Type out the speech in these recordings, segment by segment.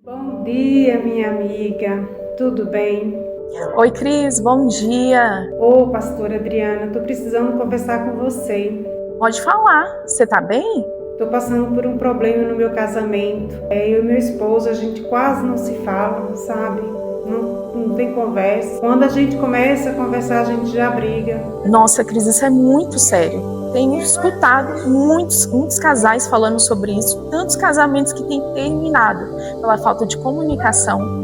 Bom dia, minha amiga. Tudo bem? Oi, Cris, bom dia. Ô, pastora Adriana, tô precisando conversar com você. Pode falar, você tá bem? Tô passando por um problema no meu casamento. Eu e meu esposo, a gente quase não se fala, sabe? Não tem conversa. Quando a gente começa a conversar, a gente já briga. Nossa, Cris, isso é muito sério. Tenho escutado muitos casais falando sobre isso, tantos casamentos que têm terminado pela falta de comunicação.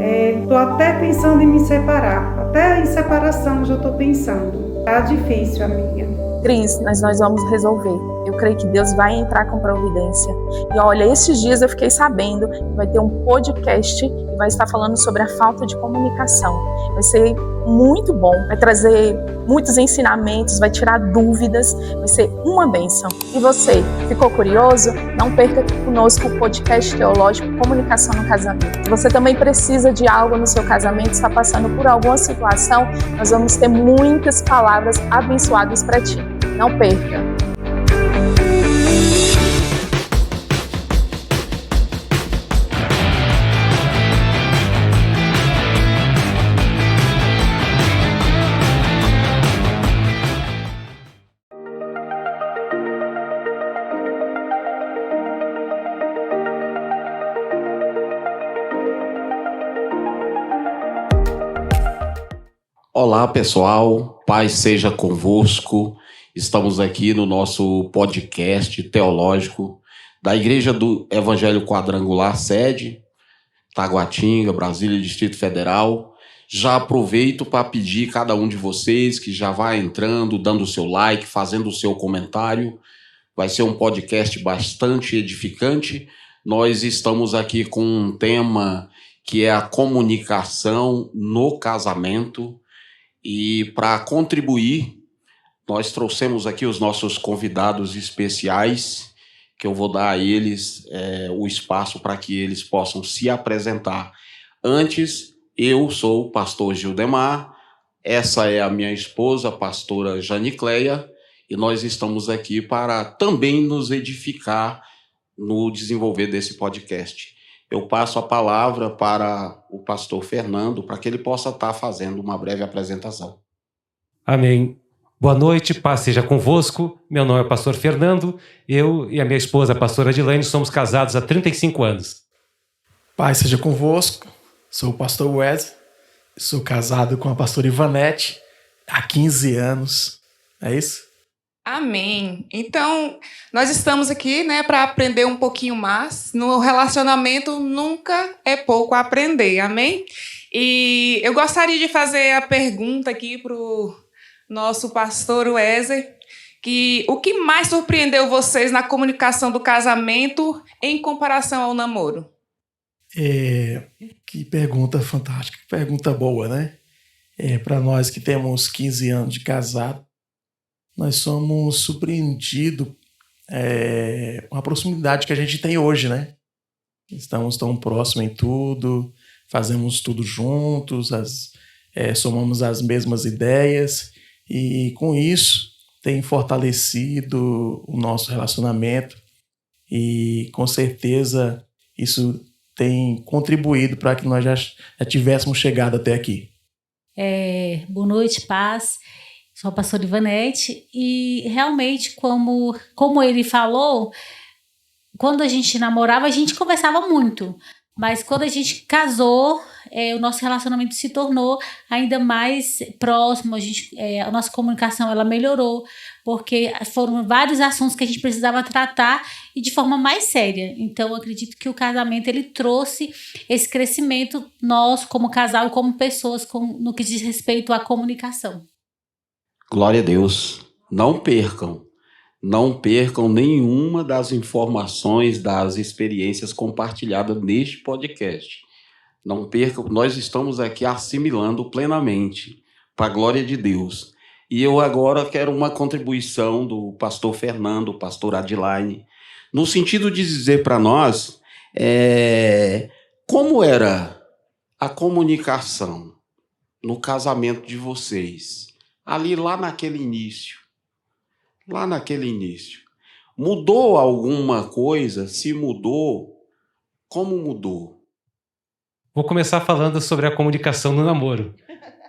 Tô até pensando em me separar. Até em separação já tô pensando. Tá difícil, amiga. Cris, mas nós vamos resolver. Eu creio que Deus vai entrar com providência. E olha, esses dias eu fiquei sabendo que vai ter um podcast e vai estar falando sobre a falta de comunicação. Vai ser muito bom, vai trazer muitos ensinamentos, vai tirar dúvidas, vai ser uma bênção. E você, ficou curioso? Não perca conosco o podcast teológico Comunicação no Casamento. Se você também precisa de algo no seu casamento, está passando por alguma situação, nós vamos ter muitas palavras abençoadas para ti. Não perca! Olá, pessoal, paz seja convosco. Estamos aqui no nosso podcast teológico da Igreja do Evangelho Quadrangular, sede Taguatinga, Brasília, Distrito Federal. Já aproveito para pedir cada um de vocês que já vai entrando, dando o seu like, fazendo o seu comentário. Vai ser um podcast bastante edificante. Nós estamos aqui com um tema que é a comunicação no casamento. E para contribuir, nós trouxemos aqui os nossos convidados especiais, que eu vou dar a eles o espaço para que eles possam se apresentar. Antes, eu sou o pastor Gildemar, essa é a minha esposa, a pastora Janicleia, e nós estamos aqui para também nos edificar no desenvolver desse podcast. Eu passo a palavra para o pastor Fernando, para que ele possa estar fazendo uma breve apresentação. Amém. Boa noite, paz seja convosco. Meu nome é pastor Fernando. Eu e a minha esposa, a pastora Adilane, somos casados há 35 anos. Paz seja convosco. Sou o pastor Wesley. Sou casado com a pastora Ivanete há 15 anos. É isso? Amém. Então, nós estamos aqui, para aprender um pouquinho mais. No relacionamento nunca é pouco a aprender, amém? E eu gostaria de fazer a pergunta aqui para o nosso pastor Wesley, que o que mais surpreendeu vocês na comunicação do casamento em comparação ao namoro? Que pergunta fantástica, que pergunta boa, né? Para nós que temos 15 anos de casado, nós somos surpreendidos com a proximidade que a gente tem hoje, né? Estamos tão próximos em tudo, fazemos tudo juntos, somamos as mesmas ideias e com isso tem fortalecido o nosso relacionamento e com certeza isso tem contribuído para que nós já tivéssemos chegado até aqui. Boa noite, paz. Sou a pastora Ivanete e realmente, como ele falou, quando a gente namorava, a gente conversava muito. Mas quando a gente casou, o nosso relacionamento se tornou ainda mais próximo. A nossa comunicação ela melhorou, porque foram vários assuntos que a gente precisava tratar e de forma mais séria. Então, eu acredito que o casamento ele trouxe esse crescimento nosso como casal e como pessoas no que diz respeito à comunicação. Glória a Deus. Não percam nenhuma das informações, das experiências compartilhadas neste podcast. Não percam, nós estamos aqui assimilando plenamente, para a glória de Deus. E eu agora quero uma contribuição do pastor Fernando, pastor Adilane, no sentido de dizer para nós como era a comunicação no casamento de vocês. Ali, lá naquele início. Mudou alguma coisa? Se mudou, como mudou? Vou começar falando sobre a comunicação no namoro.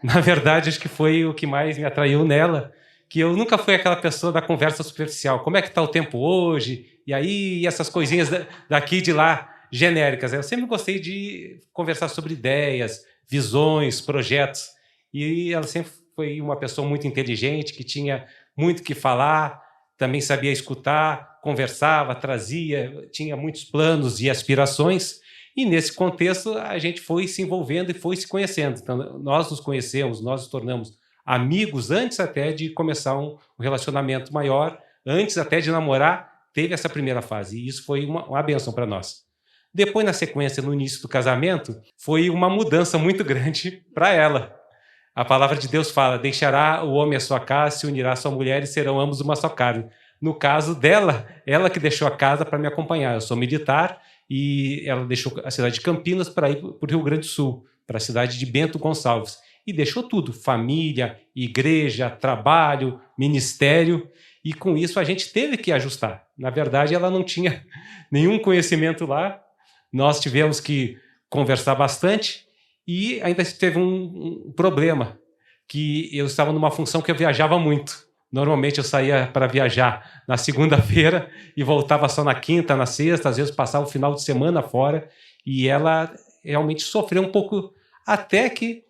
Na verdade, acho que foi o que mais me atraiu nela, que eu nunca fui aquela pessoa da conversa superficial. Como é que está o tempo hoje? E aí, essas coisinhas daqui e de lá, genéricas. Eu sempre gostei de conversar sobre ideias, visões, projetos. E ela sempre foi uma pessoa muito inteligente, que tinha muito o que falar, também sabia escutar, conversava, trazia, tinha muitos planos e aspirações. E nesse contexto, a gente foi se envolvendo e foi se conhecendo. Então, nós nos conhecemos, nós nos tornamos amigos antes até de começar um relacionamento maior, antes até de namorar, teve essa primeira fase. E isso foi uma bênção para nós. Depois, na sequência, no início do casamento, foi uma mudança muito grande para ela. A palavra de Deus fala: deixará o homem a sua casa, se unirá a sua mulher e serão ambos uma só carne. No caso dela, ela que deixou a casa para me acompanhar. Eu sou militar e ela deixou a cidade de Campinas para ir para o Rio Grande do Sul, para a cidade de Bento Gonçalves. E deixou tudo, família, igreja, trabalho, ministério, e com isso a gente teve que ajustar. Na verdade, ela não tinha nenhum conhecimento lá, nós tivemos que conversar bastante, e ainda teve um problema, que eu estava numa função que eu viajava muito. Normalmente eu saía para viajar na segunda-feira e voltava só na quinta, na sexta, às vezes passava o final de semana fora, e ela realmente sofreu um pouco até que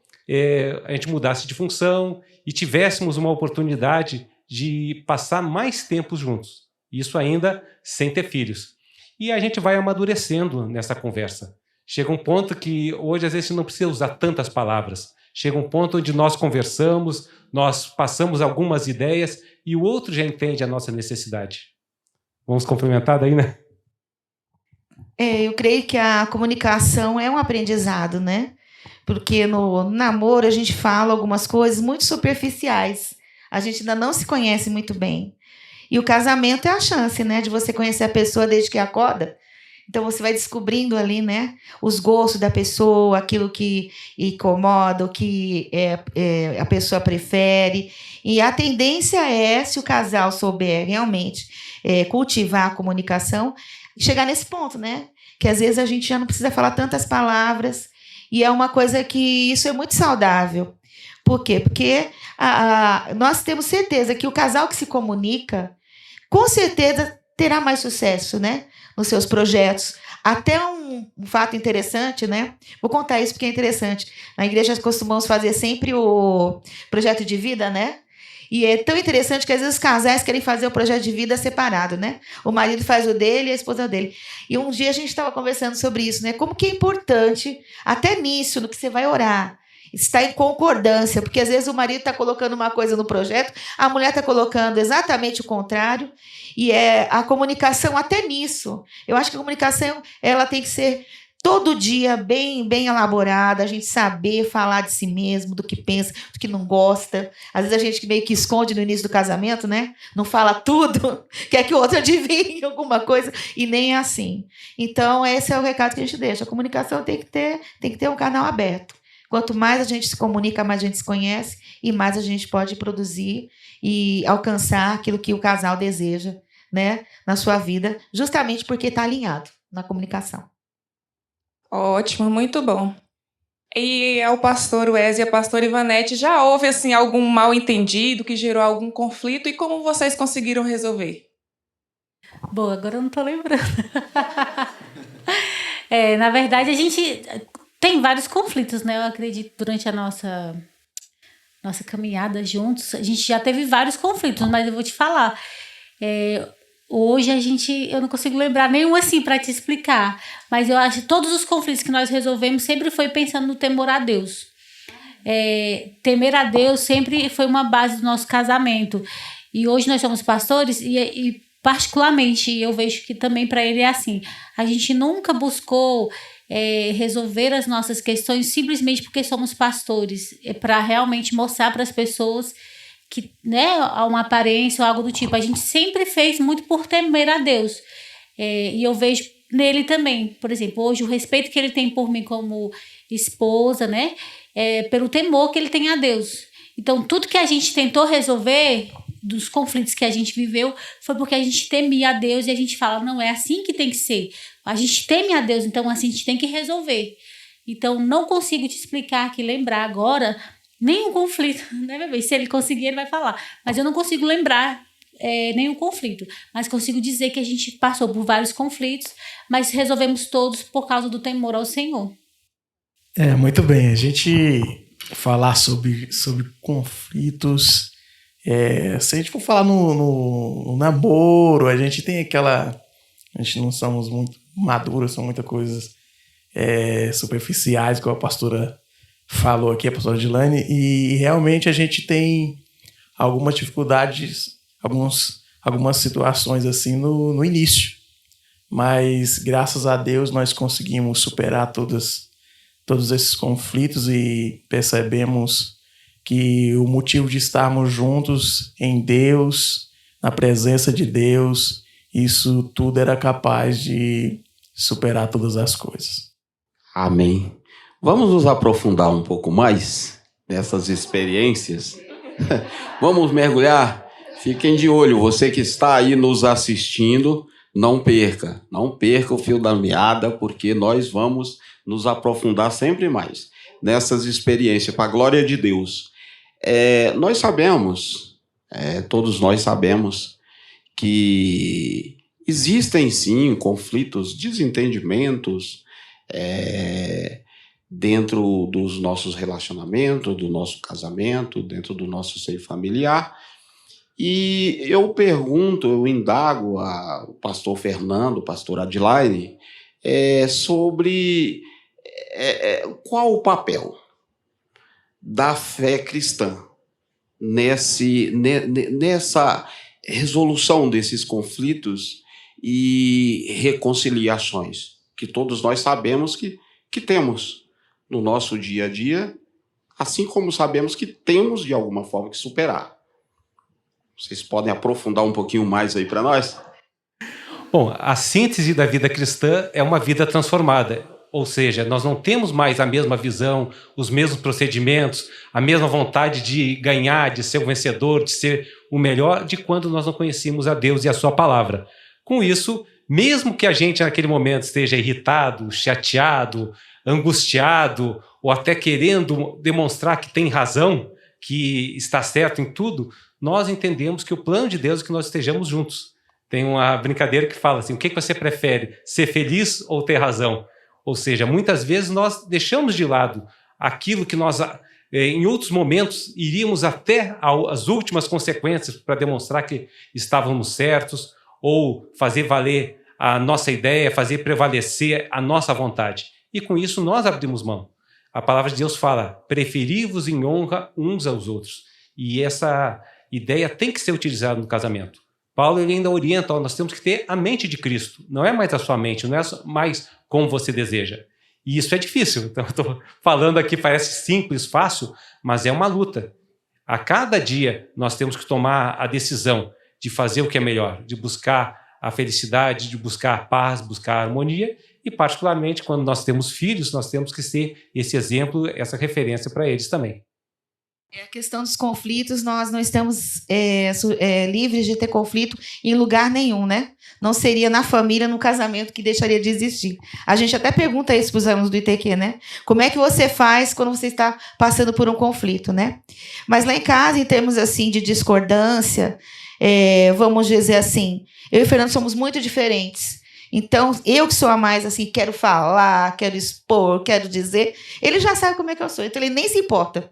a gente mudasse de função e tivéssemos uma oportunidade de passar mais tempo juntos. Isso ainda sem ter filhos. E a gente vai amadurecendo nessa conversa. Chega um ponto que hoje às vezes não precisa usar tantas palavras. Chega um ponto onde nós conversamos, nós passamos algumas ideias e o outro já entende a nossa necessidade. Vamos complementar daí, né? Eu creio que a comunicação é um aprendizado, né? Porque no namoro a gente fala algumas coisas muito superficiais. A gente ainda não se conhece muito bem. E o casamento é a chance, né, de você conhecer a pessoa desde que acorda. Então você vai descobrindo ali, né, os gostos da pessoa, aquilo que incomoda, o que a pessoa prefere. E a tendência é, se o casal souber realmente cultivar a comunicação, chegar nesse ponto, né? Que às vezes a gente já não precisa falar tantas palavras. E é uma coisa que isso é muito saudável. Por quê? Porque nós temos certeza que o casal que se comunica, com certeza terá mais sucesso, né, nos seus projetos. Até um fato interessante, né? Vou contar isso porque é interessante. Na igreja costumamos fazer sempre o projeto de vida, né? E é tão interessante que às vezes os casais querem fazer o projeto de vida separado, né? O marido faz o dele e a esposa dele. E um dia a gente estava conversando sobre isso, né? Como que é importante, até nisso, no que você vai orar, estar em concordância, porque às vezes o marido está colocando uma coisa no projeto, a mulher está colocando exatamente o contrário, e a comunicação até nisso. Eu acho que a comunicação ela tem que ser todo dia bem, bem elaborada, a gente saber falar de si mesmo, do que pensa, do que não gosta. Às vezes a gente meio que esconde no início do casamento, né? Não fala tudo, quer que o outro adivinhe alguma coisa, e nem é assim. Então, esse é o recado que a gente deixa. A comunicação tem que ter um canal aberto. Quanto mais a gente se comunica, mais a gente se conhece e mais a gente pode produzir e alcançar aquilo que o casal deseja, né, na sua vida, justamente porque está alinhado na comunicação. Ótimo, muito bom. E ao pastor Wes e a pastora Ivanete, já houve assim, algum mal-entendido que gerou algum conflito e como vocês conseguiram resolver? Bom, agora eu não estou lembrando. Na verdade, a gente tem vários conflitos, né? Eu acredito, durante a nossa caminhada juntos, a gente já teve vários conflitos, mas eu vou te falar. Hoje eu não consigo lembrar nenhum assim para te explicar, mas eu acho que todos os conflitos que nós resolvemos sempre foi pensando no temor a Deus. Temer a Deus sempre foi uma base do nosso casamento. E hoje nós somos pastores e particularmente, eu vejo que também para ele é assim. A gente nunca buscou resolver as nossas questões simplesmente porque somos pastores. Para realmente mostrar para as pessoas que, né, uma aparência ou algo do tipo. A gente sempre fez muito por temer a Deus. E eu vejo nele também, por exemplo, hoje o respeito que ele tem por mim como esposa, né, pelo temor que ele tem a Deus. Então, tudo que a gente tentou resolver dos conflitos que a gente viveu foi porque a gente temia a Deus e a gente fala, não, é assim que tem que ser. A gente teme a Deus, então assim a gente tem que resolver. Então, não consigo te explicar aqui, lembrar agora nenhum conflito, né, bebê? Se ele conseguir, ele vai falar. Mas eu não consigo lembrar nenhum conflito. Mas consigo dizer que a gente passou por vários conflitos, mas resolvemos todos por causa do temor ao Senhor. Muito bem. A gente falar sobre conflitos. Se a gente for falar no namoro, a gente tem aquela... A gente não somos muito maduros, são muitas coisas superficiais, como a pastora falou aqui, a pastora Dilane, e realmente a gente tem algumas dificuldades, algumas situações assim no início. Mas, graças a Deus, nós conseguimos superar todos esses conflitos e percebemos que o motivo de estarmos juntos em Deus, na presença de Deus, isso tudo era capaz de superar todas as coisas. Amém. Vamos nos aprofundar um pouco mais nessas experiências? Vamos mergulhar? Fiquem de olho, você que está aí nos assistindo, não perca o fio da meada, porque nós vamos nos aprofundar sempre mais nessas experiências, para a glória de Deus. Nós sabemos, todos nós sabemos, que existem sim conflitos, desentendimentos dentro dos nossos relacionamentos, do nosso casamento, dentro do nosso seio familiar. E eu indago ao pastor Fernando, pastor Adelaine, sobre qual o papel da fé cristã nessa resolução desses conflitos e reconciliações que todos nós sabemos que temos no nosso dia a dia, assim como sabemos que temos de alguma forma que superar. Vocês podem aprofundar um pouquinho mais aí para nós? Bom, a síntese da vida cristã é uma vida transformada. Ou seja, nós não temos mais a mesma visão, os mesmos procedimentos, a mesma vontade de ganhar, de ser o vencedor, de ser o melhor de quando nós não conhecíamos a Deus e a sua palavra. Com isso, mesmo que a gente naquele momento esteja irritado, chateado, angustiado, ou até querendo demonstrar que tem razão, que está certo em tudo, nós entendemos que o plano de Deus é que nós estejamos juntos. Tem uma brincadeira que fala assim, o que você prefere, ser feliz ou ter razão? Ou seja, muitas vezes nós deixamos de lado aquilo que nós, em outros momentos, iríamos até as últimas consequências para demonstrar que estávamos certos ou fazer valer a nossa ideia, fazer prevalecer a nossa vontade. E com isso nós abrimos mão. A palavra de Deus fala, preferi-vos em honra uns aos outros. E essa ideia tem que ser utilizada no casamento. Paulo ele ainda orienta, nós temos que ter a mente de Cristo. Não é mais a sua mente, não é mais como você deseja. E isso é difícil. Então, eu estou falando aqui, parece simples, fácil, mas é uma luta. A cada dia, nós temos que tomar a decisão de fazer o que é melhor, de buscar a felicidade, de buscar a paz, buscar a harmonia, e particularmente quando nós temos filhos, nós temos que ser esse exemplo, essa referência para eles também. A questão dos conflitos, nós não estamos livres de ter conflito em lugar nenhum, né? Não seria na família, no casamento, que deixaria de existir. A gente até pergunta isso para os alunos do ITQ, né? Como é que você faz quando você está passando por um conflito, né? Mas lá em casa, em termos assim de discordância, vamos dizer assim, eu e o Fernando somos muito diferentes. Então, eu que sou a mais assim, quero falar, quero expor, quero dizer, ele já sabe como é que eu sou, então ele nem se importa.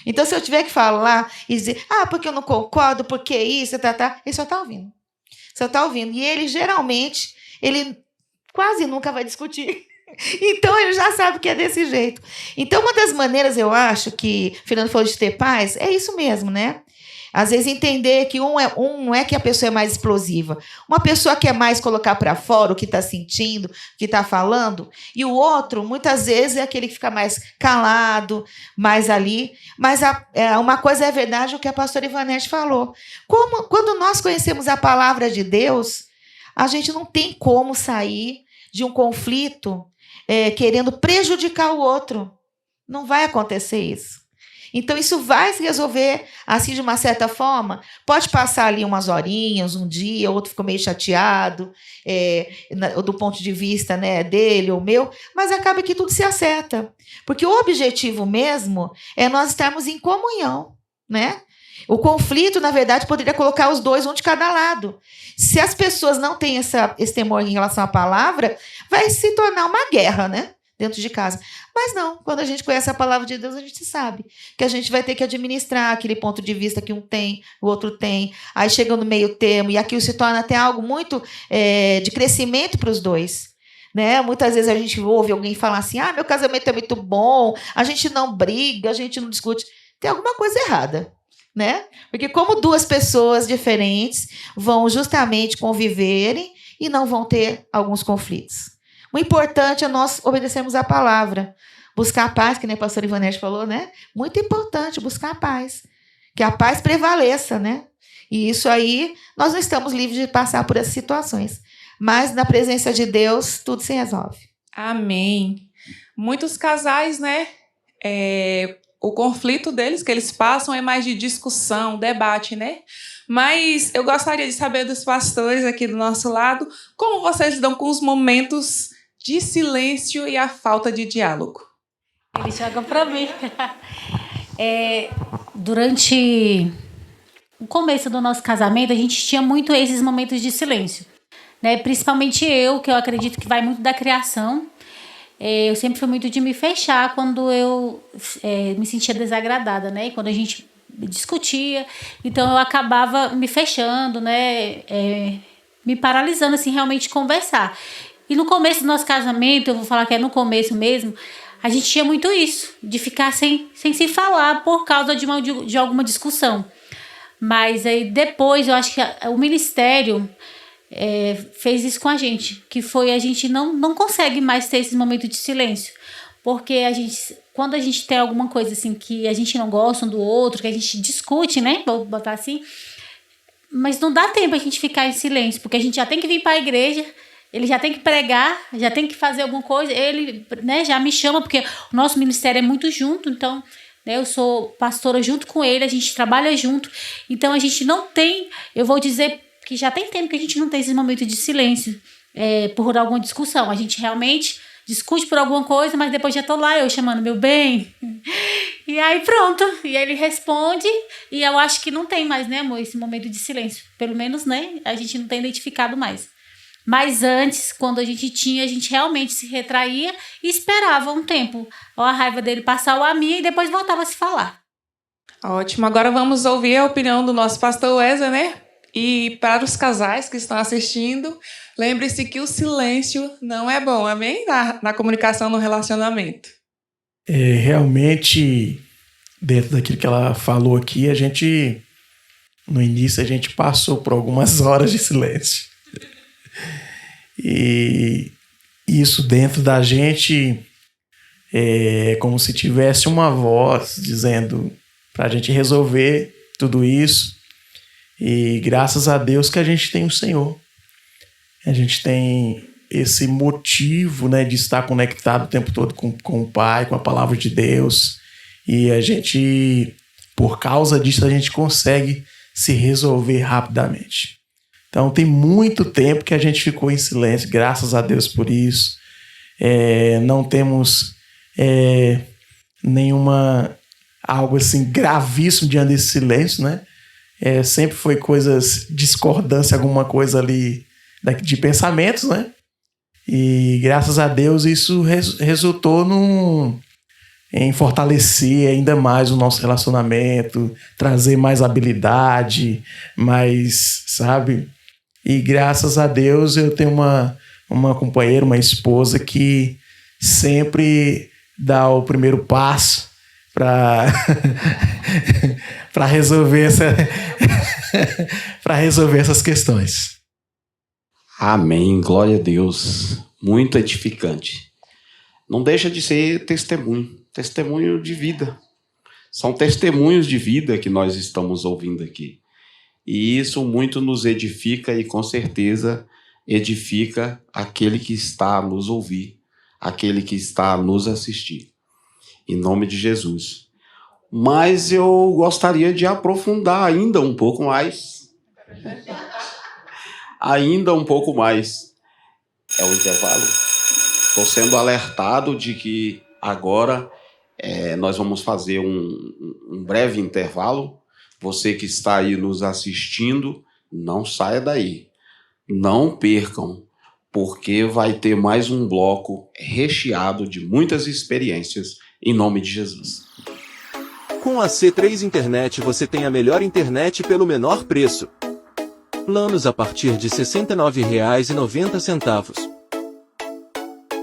Então, se eu tiver que falar e dizer, porque eu não concordo, porque isso, ele só está ouvindo. Só está ouvindo. E ele, geralmente, ele quase nunca vai discutir. Então, ele já sabe que é desse jeito. Então, uma das maneiras, eu acho, que o Fernando falou de ter paz, é isso mesmo, né? Às vezes, entender que não é que a pessoa é mais explosiva. Uma pessoa quer mais colocar para fora o que está sentindo, o que está falando, e o outro, muitas vezes, é aquele que fica mais calado, mais ali. Mas uma coisa é verdade, o que a pastora Ivanete falou. Quando nós conhecemos a palavra de Deus, a gente não tem como sair de um conflito querendo prejudicar o outro. Não vai acontecer isso. Então, isso vai se resolver, assim, de uma certa forma. Pode passar ali umas horinhas, um dia, outro ficou meio chateado, do ponto de vista, né, dele ou meu, mas acaba que tudo se acerta. Porque o objetivo mesmo é nós estarmos em comunhão, né? O conflito, na verdade, poderia colocar os dois, um de cada lado. Se as pessoas não têm esse temor em relação à palavra, vai se tornar uma guerra, né? Dentro de casa. Mas não, quando a gente conhece a palavra de Deus, a gente sabe que a gente vai ter que administrar aquele ponto de vista que um tem, o outro tem. Aí chega no meio termo, e aquilo se torna até algo muito de crescimento para os dois. Né? Muitas vezes a gente ouve alguém falar assim, meu casamento é muito bom, a gente não briga, a gente não discute. Tem alguma coisa errada. Né? Porque como duas pessoas diferentes vão justamente conviverem e não vão ter alguns conflitos. O importante é nós obedecermos a palavra, buscar a paz, que nem a pastora Ivanete falou, né? Muito importante buscar a paz, que a paz prevaleça, né? E isso aí, nós não estamos livres de passar por essas situações, mas na presença de Deus, tudo se resolve. Amém. Muitos casais, né? O conflito deles, que eles passam, é mais de discussão, debate, né? Mas eu gostaria de saber dos pastores aqui do nosso lado, como vocês lidam com os momentos de silêncio e a falta de diálogo. Ele joga para mim. Durante o começo do nosso casamento, a gente tinha muito esses momentos de silêncio, né? Principalmente eu, que eu acredito que vai muito da criação. Eu sempre fui muito de me fechar quando eu me sentia desagradada, né? E quando a gente discutia, então eu acabava me fechando, né? Me paralisando, assim, realmente conversar. E no começo do nosso casamento, eu vou falar que é no começo mesmo, a gente tinha muito isso, de ficar sem se falar por causa de alguma discussão. Mas aí depois, eu acho que o ministério fez isso com a gente, que foi a gente não consegue mais ter esse momento de silêncio, porque quando a gente tem alguma coisa assim que a gente não gosta um do outro, que a gente discute, né, vou botar assim, mas não dá tempo a gente ficar em silêncio, porque a gente já tem que vir para a igreja, ele já tem que pregar, já tem que fazer alguma coisa, ele, né, já me chama, porque o nosso ministério é muito junto, então, né, eu sou pastora junto com ele, a gente trabalha junto, então a gente não tem, eu vou dizer que já tem tempo que a gente não tem esse momento de silêncio por alguma discussão. A gente realmente discute por alguma coisa, mas depois já tô lá, eu chamando meu bem. E aí pronto, e ele responde, e eu acho que não tem mais, né, amor, esse momento de silêncio. Pelo menos, né, a gente não tem identificado mais. Mas antes, quando a gente realmente se retraía e esperava um tempo. A raiva dele passar ou a minha, e depois voltava a se falar. Ótimo, agora vamos ouvir a opinião do nosso pastor Wesley, né? E para os casais que estão assistindo, lembre-se que o silêncio não é bom, amém? Na comunicação, no relacionamento. Realmente, dentro daquilo que ela falou aqui, no início, a gente passou por algumas horas de silêncio. E isso dentro da gente é como se tivesse uma voz dizendo para a gente resolver tudo isso. E graças a Deus que a gente tem o Senhor. A gente tem esse motivo, né, de estar conectado o tempo todo com o Pai, com a palavra de Deus. E a gente, por causa disso, a gente consegue se resolver rapidamente. Então tem muito tempo que a gente ficou em silêncio, graças a Deus por isso. Não temos algo assim gravíssimo diante desse silêncio, né? Sempre foi discordância, alguma coisa ali de pensamentos, né? E graças a Deus isso resultou em fortalecer ainda mais o nosso relacionamento, trazer mais habilidade, sabe? E graças a Deus eu tenho uma companheira, uma esposa que sempre dá o primeiro passo para resolver essas questões. Amém, glória a Deus, muito edificante. Não deixa de ser testemunho de vida. São testemunhos de vida que nós estamos ouvindo aqui. E isso muito nos edifica e com certeza edifica aquele que está a nos ouvir, aquele que está a nos assistir. Em nome de Jesus. mas eu gostaria de aprofundar ainda um pouco mais. Ainda um pouco mais. É o intervalo? Estou sendo alertado de que agora nós vamos fazer um breve intervalo. Você que está aí nos assistindo, não saia daí. Não percam, porque vai ter mais um bloco recheado de muitas experiências, em nome de Jesus. Com a C3 Internet você tem a melhor internet pelo menor preço. Planos a partir de R$ 69,90.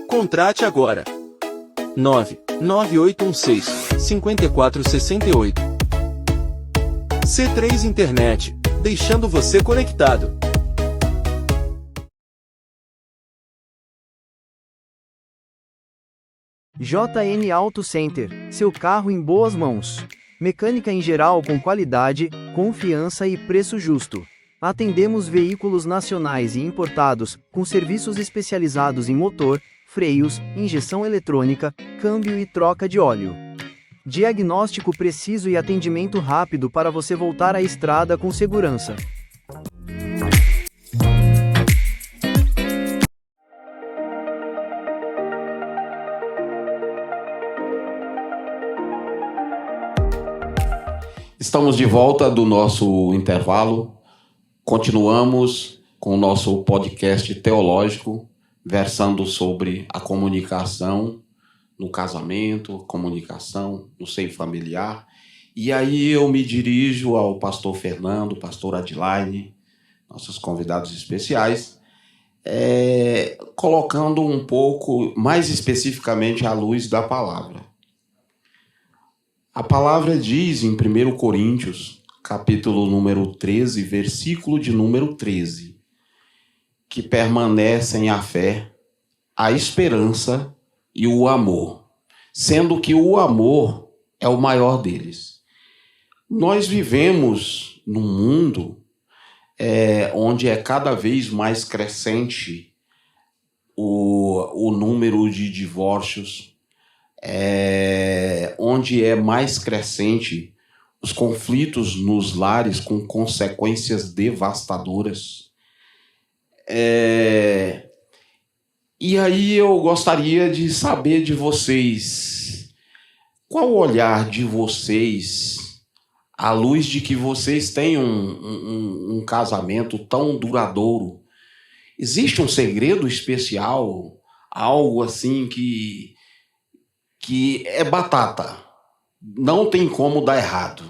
Contrate agora. 99816-5468. C3 Internet, deixando você conectado. JN Auto Center, seu carro em boas mãos. Mecânica em geral com qualidade, confiança e preço justo. Atendemos veículos nacionais e importados, com serviços especializados em motor, freios, injeção eletrônica, câmbio e troca de óleo. Diagnóstico preciso e atendimento rápido para você voltar à estrada com segurança. Estamos de volta do nosso intervalo. Continuamos com o nosso podcast teológico, versando sobre a comunicação no casamento, comunicação no seio familiar. E aí eu me dirijo ao pastor Fernando, pastor Adilaine, nossos convidados especiais, colocando um pouco mais especificamente à luz da palavra. A palavra diz em 1 Coríntios, capítulo número 13, versículo de número 13, que permanecem a fé, a esperança e o amor, sendo que o amor é o maior deles. Nós vivemos num mundo onde é cada vez mais crescente o número de divórcios, onde é mais crescente os conflitos nos lares com consequências devastadoras. E aí eu gostaria de saber de vocês, qual o olhar de vocês, à luz de que vocês têm um casamento tão duradouro? Existe um segredo especial, algo assim que é batata, não tem como dar errado?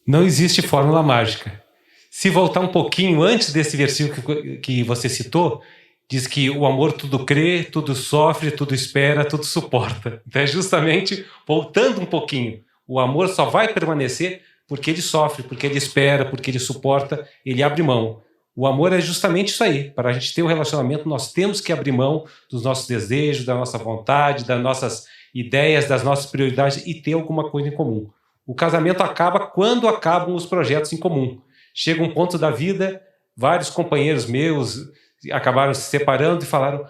Não existe fórmula mágica. Se voltar um pouquinho antes desse versículo que você citou, diz que o amor tudo crê, tudo sofre, tudo espera, tudo suporta. Então é justamente, voltando um pouquinho, o amor só vai permanecer porque ele sofre, porque ele espera, porque ele suporta, ele abre mão. O amor é justamente isso aí. Para a gente ter um relacionamento, nós temos que abrir mão dos nossos desejos, da nossa vontade, das nossas ideias, das nossas prioridades e ter alguma coisa em comum. O casamento acaba quando acabam os projetos em comum. Chega um ponto da vida, vários companheiros meus acabaram se separando e falaram: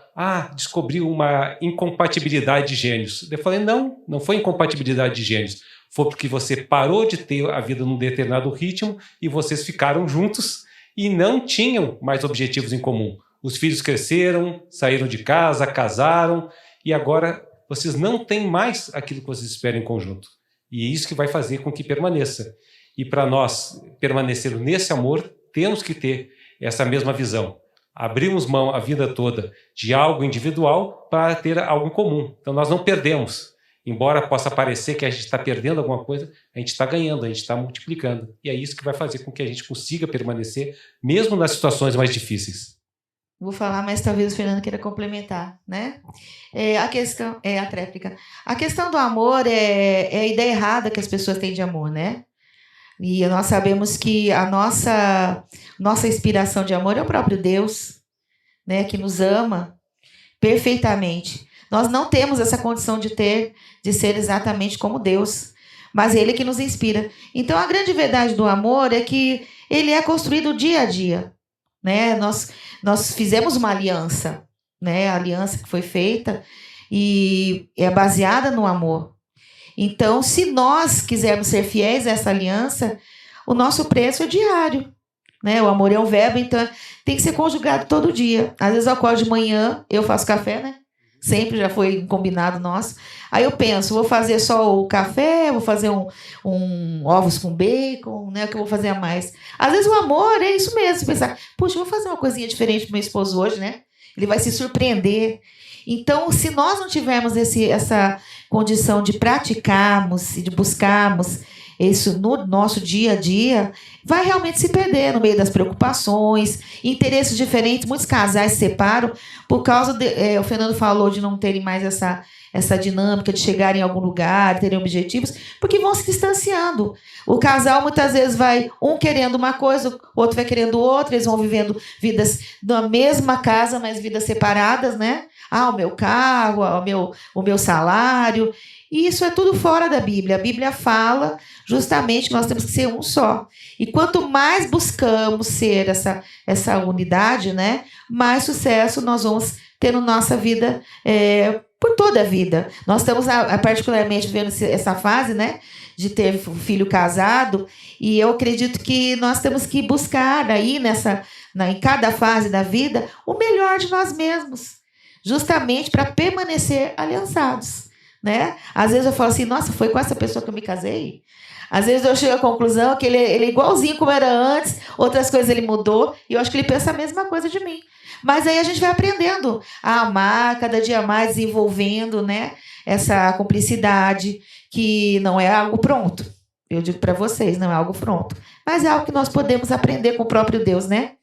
descobri uma incompatibilidade de gênios. Eu falei: não foi incompatibilidade de gênios. Foi porque você parou de ter a vida num determinado ritmo e vocês ficaram juntos e não tinham mais objetivos em comum. Os filhos cresceram, saíram de casa, casaram e agora vocês não têm mais aquilo que vocês esperam em conjunto. E é isso que vai fazer com que permaneça. E para nós permanecer nesse amor, temos que ter essa mesma visão. Abrimos mão a vida toda de algo individual para ter algo em comum. Então nós não perdemos. Embora possa parecer que a gente está perdendo alguma coisa, a gente está ganhando, a gente está multiplicando. E é isso que vai fazer com que a gente consiga permanecer, mesmo nas situações mais difíceis. Vou falar, mas talvez o Fernando queira complementar, né? A questão é a tréplica. A questão do amor é a ideia errada que as pessoas têm de amor, né? E nós sabemos que a nossa inspiração de amor é o próprio Deus, né? Que nos ama perfeitamente. Nós não temos essa condição de ser exatamente como Deus, mas Ele que nos inspira. Então, a grande verdade do amor é que ele é construído dia a dia, né? Nós fizemos uma aliança, né? A aliança que foi feita e é baseada no amor. Então, se nós quisermos ser fiéis a essa aliança, o nosso preço é diário, né? O amor é um verbo, então tem que ser conjugado todo dia. Às vezes eu acordo de manhã, eu faço café, né? Sempre já foi um combinado nosso. Aí eu penso, vou fazer só o café, vou fazer um ovos com bacon, né? O que eu vou fazer a mais? Às vezes o amor é isso mesmo, você pensar, puxa, eu vou fazer uma coisinha diferente pro meu esposo hoje, né? Ele vai se surpreender. Então, se nós não tivermos essa condição de praticarmos e de buscarmos isso no nosso dia a dia, vai realmente se perder no meio das preocupações, interesses diferentes. Muitos casais se separam por causa o Fernando falou de não terem mais essa dinâmica de chegar em algum lugar, terem objetivos, porque vão se distanciando. O casal muitas vezes vai um querendo uma coisa, o outro vai querendo outra, eles vão vivendo vidas na mesma casa, mas vidas separadas, né? O meu carro, o meu salário. E isso é tudo fora da Bíblia. A Bíblia fala justamente que nós temos que ser um só. E quanto mais buscamos ser essa unidade, né, mais sucesso nós vamos ter na nossa vida, por toda a vida. Nós estamos particularmente vivendo essa fase, né, de ter filho casado, e eu acredito que nós temos que buscar aí em cada fase da vida o melhor de nós mesmos, justamente para permanecer aliançados, né? Às vezes eu falo assim, nossa, foi com essa pessoa que eu me casei? Às vezes eu chego à conclusão que ele é igualzinho como era antes, outras coisas ele mudou, e eu acho que ele pensa a mesma coisa de mim. Mas aí a gente vai aprendendo a amar, cada dia mais desenvolvendo, né, essa cumplicidade, que não é algo pronto. Eu digo para vocês, não é algo pronto. Mas é algo que nós podemos aprender com o próprio Deus, né?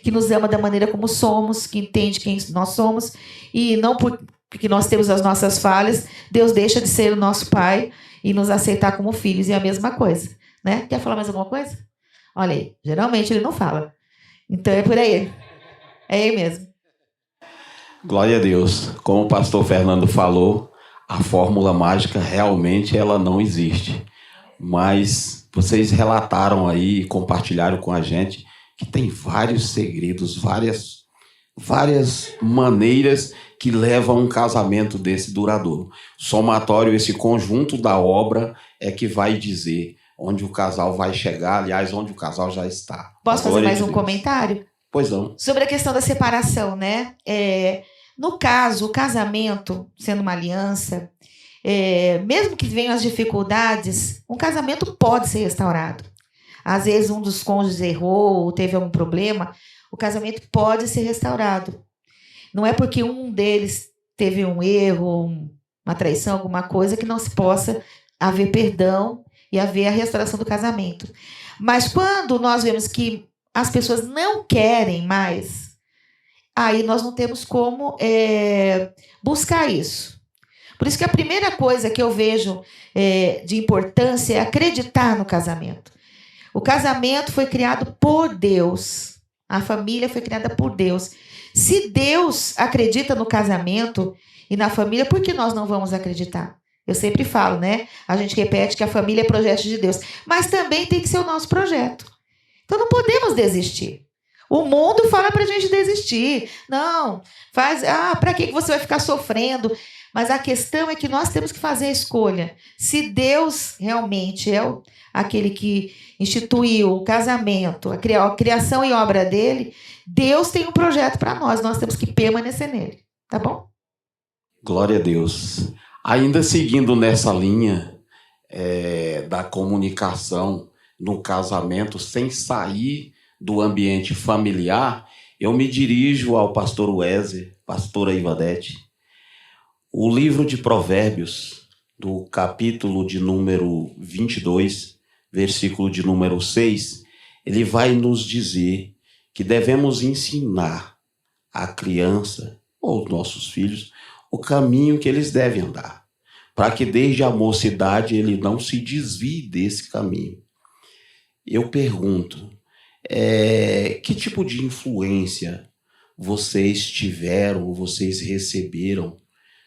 Que nos ama da maneira como somos, que entende quem nós somos, e não porque nós temos as nossas falhas, Deus deixa de ser o nosso Pai e nos aceitar como filhos, e é a mesma coisa, né? Quer falar mais alguma coisa? Olha aí, geralmente ele não fala. Então é por aí. É aí mesmo. Glória a Deus. Como o pastor Fernando falou, a fórmula mágica realmente ela não existe. Mas vocês relataram aí e compartilharam com a gente que tem vários segredos, várias maneiras que levam a um casamento desse duradouro. Somatório, esse conjunto da obra é que vai dizer onde o casal vai chegar, aliás, onde o casal já está. Posso fazer mais um comentário? Pois não. Sobre a questão da separação, né? No caso, o casamento, sendo uma aliança, mesmo que venham as dificuldades, um casamento pode ser restaurado. Às vezes um dos cônjuges errou ou teve algum problema, o casamento pode ser restaurado. Não é porque um deles teve um erro, uma traição, alguma coisa, que não se possa haver perdão e haver a restauração do casamento. Mas quando nós vemos que as pessoas não querem mais, aí nós não temos como buscar isso. Por isso que a primeira coisa que eu vejo de importância é acreditar no casamento. O casamento foi criado por Deus. A família foi criada por Deus. Se Deus acredita no casamento e na família, por que nós não vamos acreditar? Eu sempre falo, né? A gente repete que a família é projeto de Deus. Mas também tem que ser o nosso projeto. Então não podemos desistir. O mundo fala pra gente desistir. Não, pra que você vai ficar sofrendo? Mas a questão é que nós temos que fazer a escolha. Se Deus realmente é aquele que instituiu o casamento, a criação e obra dele, Deus tem um projeto para nós. Nós temos que permanecer nele. Tá bom? Glória a Deus. Ainda seguindo nessa linha da comunicação no casamento, sem sair do ambiente familiar, eu me dirijo ao pastor Wesley, pastora Ivadete. O livro de Provérbios, do capítulo de número 22, versículo de número 6, ele vai nos dizer que devemos ensinar a criança ou nossos filhos o caminho que eles devem andar, para que desde a mocidade ele não se desvie desse caminho. Eu pergunto, que tipo de influência vocês tiveram, vocês receberam,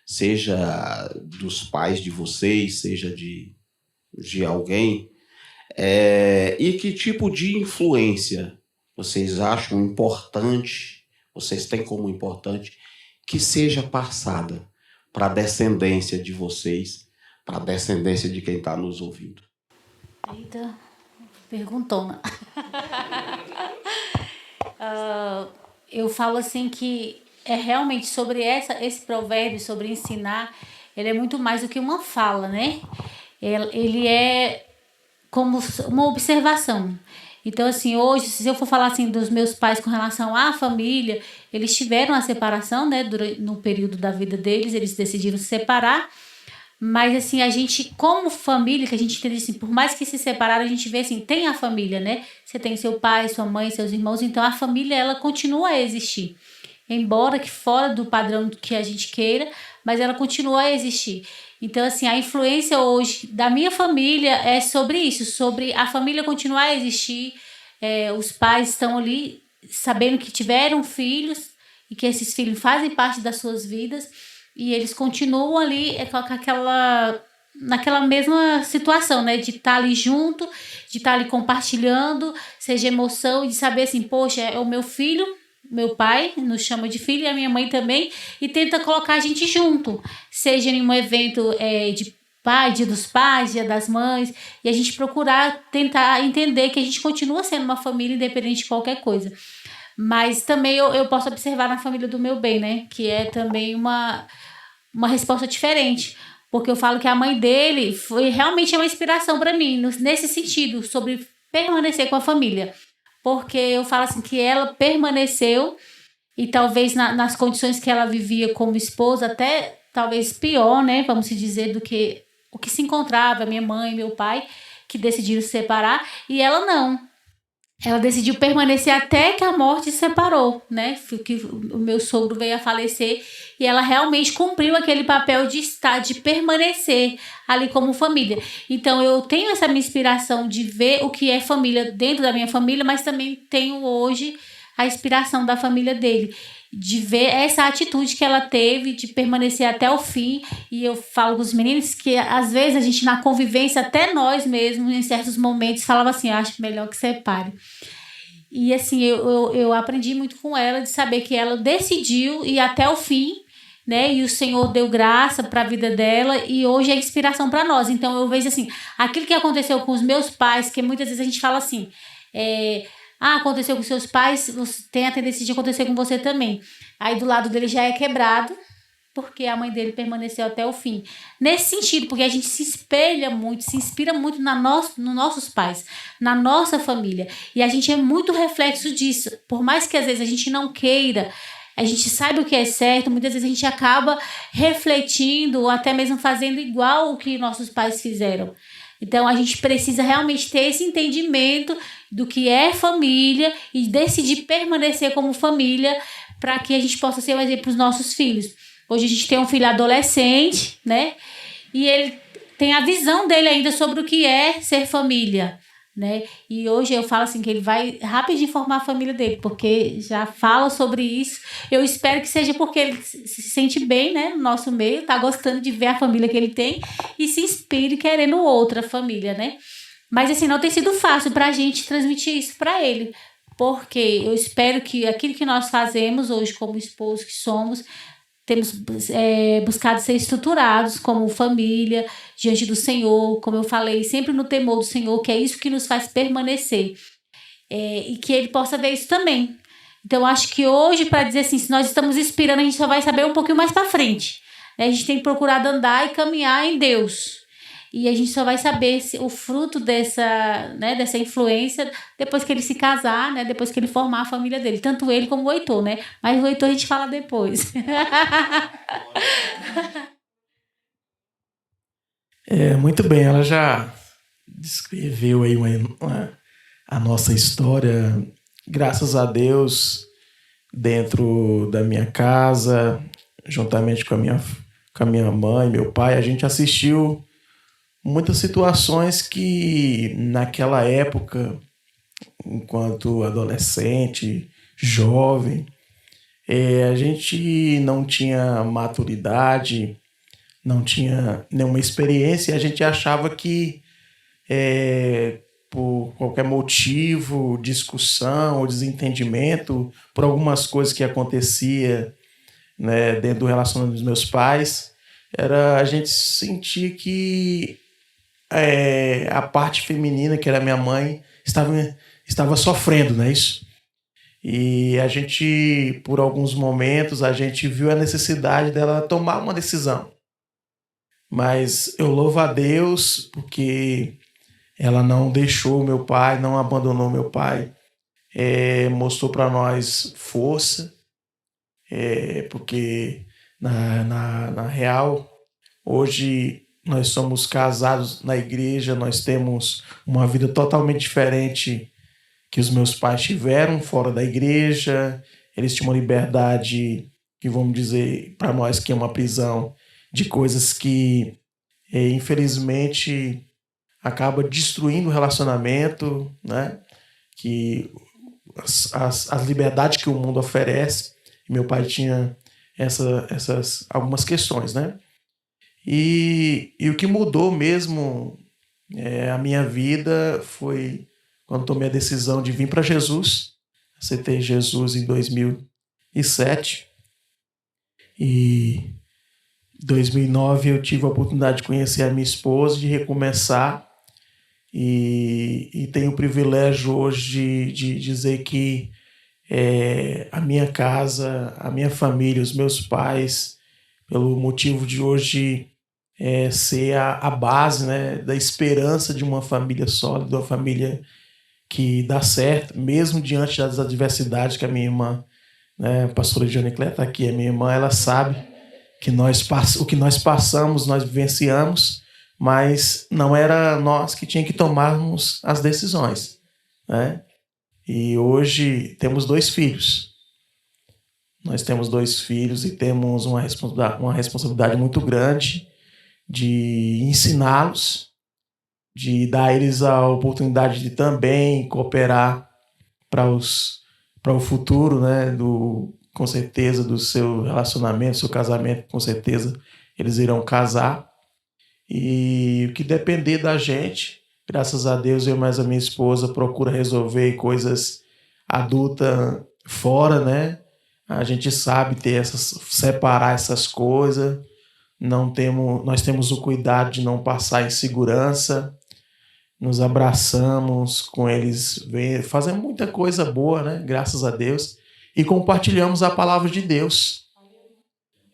seja dos pais de vocês, seja de alguém, e que tipo de influência vocês acham importante, vocês têm como importante, que seja passada para a descendência de vocês para a descendência de quem está nos ouvindo. Eita, perguntona. Eu falo assim que é realmente sobre esse provérbio, sobre ensinar, ele é muito mais do que uma fala, né? Ele é como uma observação. Então, assim, hoje, se eu for falar assim dos meus pais com relação à família, eles tiveram a separação, né? No período da vida deles, eles decidiram se separar. Mas, assim, a gente, como família, que a gente entende assim, por mais que se separaram, a gente vê assim, tem a família, né? Você tem seu pai, sua mãe, seus irmãos, então a família, ela continua a existir. Embora que fora do padrão que a gente queira, mas ela continua a existir. Então, assim, a influência hoje da minha família é sobre isso, sobre a família continuar a existir. Os pais estão ali sabendo que tiveram filhos e que esses filhos fazem parte das suas vidas e eles continuam ali naquela mesma situação, né? De estar ali junto, de estar ali compartilhando, seja emoção e de saber assim, poxa, é o meu filho. Meu pai nos chama de filho e a minha mãe também, e tenta colocar a gente junto, seja em um evento de pai, dia dos pais, dia das mães, e a gente procurar tentar entender que a gente continua sendo uma família independente de qualquer coisa. Mas também eu posso observar na família do meu bem, né? Que é também uma resposta diferente, porque eu falo que a mãe dele foi realmente uma inspiração para mim, nesse sentido, sobre permanecer com a família. Porque eu falo assim que ela permaneceu e talvez nas condições que ela vivia como esposa, até talvez pior, né, vamos dizer, do que o que se encontrava minha mãe e meu pai, que decidiram se separar, e ela não. Ela decidiu permanecer até que a morte se separou, né, que o meu sogro veio a falecer, e ela realmente cumpriu aquele papel de permanecer ali como família. Então eu tenho essa minha inspiração de ver o que é família dentro da minha família, mas também tenho hoje a inspiração da família dele, de ver essa atitude que ela teve de permanecer até o fim. E eu falo com os meninos que às vezes a gente na convivência, até nós mesmos, em certos momentos, falava assim, acho melhor que separe. E assim, eu aprendi muito com ela, de saber que ela decidiu ir até o fim, né? E o Senhor deu graça para a vida dela e hoje é inspiração para nós. Então eu vejo assim, aquilo que aconteceu com os meus pais, que muitas vezes a gente fala assim, aconteceu com seus pais, você tem a tendência de acontecer com você também. Aí do lado dele já é quebrado, porque a mãe dele permaneceu até o fim. Nesse sentido, porque a gente se espelha muito, se inspira muito nos nossos pais, na nossa família. E a gente é muito reflexo disso. Por mais que às vezes a gente não queira, a gente sabe o que é certo, muitas vezes a gente acaba refletindo ou até mesmo fazendo igual o que nossos pais fizeram. Então a gente precisa realmente ter esse entendimento do que é família e decidir permanecer como família para que a gente possa ser um exemplo para os nossos filhos. Hoje a gente tem um filho adolescente, né? E ele tem a visão dele ainda sobre o que é ser família, né? E hoje eu falo assim que ele vai rapidinho formar a família dele, porque já fala sobre isso. Eu espero que seja porque ele se sente bem, né, no nosso meio, tá gostando de ver a família que ele tem e se inspire querendo outra família, né? Mas assim, não tem sido fácil pra gente transmitir isso pra ele, porque eu espero que aquilo que nós fazemos hoje como esposos que somos, temos buscado ser estruturados como família, diante do Senhor, como eu falei, sempre no temor do Senhor, que é isso que nos faz permanecer. E que Ele possa ver isso também. Então, acho que hoje, para dizer assim, se nós estamos inspirando, a gente só vai saber um pouquinho mais para frente. A gente tem procurado andar e caminhar em Deus. E a gente só vai saber o fruto dessa influência depois que ele se casar, né? Depois que ele formar a família dele. Tanto ele como o Heitor, né? Mas o Heitor a gente fala depois. Muito bem, ela já descreveu aí a nossa história, graças a Deus, dentro da minha casa, juntamente com a minha mãe, meu pai, a gente assistiu muitas situações que naquela época, enquanto adolescente, jovem, a gente não tinha maturidade, não tinha nenhuma experiência, e a gente achava que por qualquer motivo, discussão ou desentendimento, por algumas coisas que acontecia, né, dentro do relacionamento dos meus pais, era a gente sentir que a parte feminina, que era minha mãe, estava sofrendo, não é isso? E a gente, por alguns momentos, a gente viu a necessidade dela tomar uma decisão. Mas eu louvo a Deus porque ela não deixou meu pai, não abandonou meu pai. Mostrou para nós força, porque na real, hoje nós somos casados na igreja, nós temos uma vida totalmente diferente que os meus pais tiveram fora da igreja. Eles tinham uma liberdade, que vamos dizer para nós que é uma prisão, de coisas que infelizmente acaba destruindo o relacionamento, né? Que as liberdades que o mundo oferece. Meu pai tinha essas algumas questões, né? E o que mudou mesmo a minha vida foi quando tomei a decisão de vir para Jesus. Aceitei Jesus em 2007. E em 2009 eu tive a oportunidade de conhecer a minha esposa, de recomeçar. E tenho o privilégio hoje de dizer que a minha casa, a minha família, os meus pais, pelo motivo de hoje ser a base, né, da esperança de uma família sólida, uma família que dá certo, mesmo diante das adversidades que a minha irmã, né, a pastora Diana Cléia está aqui, a minha irmã, ela sabe que o que nós passamos, nós vivenciamos, mas não era nós que tínhamos que tomarmos as decisões, né? E hoje temos 2 filhos. Nós temos 2 filhos e temos uma responsabilidade muito grande de ensiná-los, de dar a eles a oportunidade de também cooperar para o futuro, né? Com certeza, do seu relacionamento, seu casamento, com certeza eles irão casar. E o que depender da gente, graças a Deus, eu mais a minha esposa procura resolver coisas adultas fora, né? A gente sabe separar essas coisas. Nós temos o cuidado de não passar insegurança. Nos abraçamos com eles, fazemos muita coisa boa, né? Graças a Deus. E compartilhamos a palavra de Deus,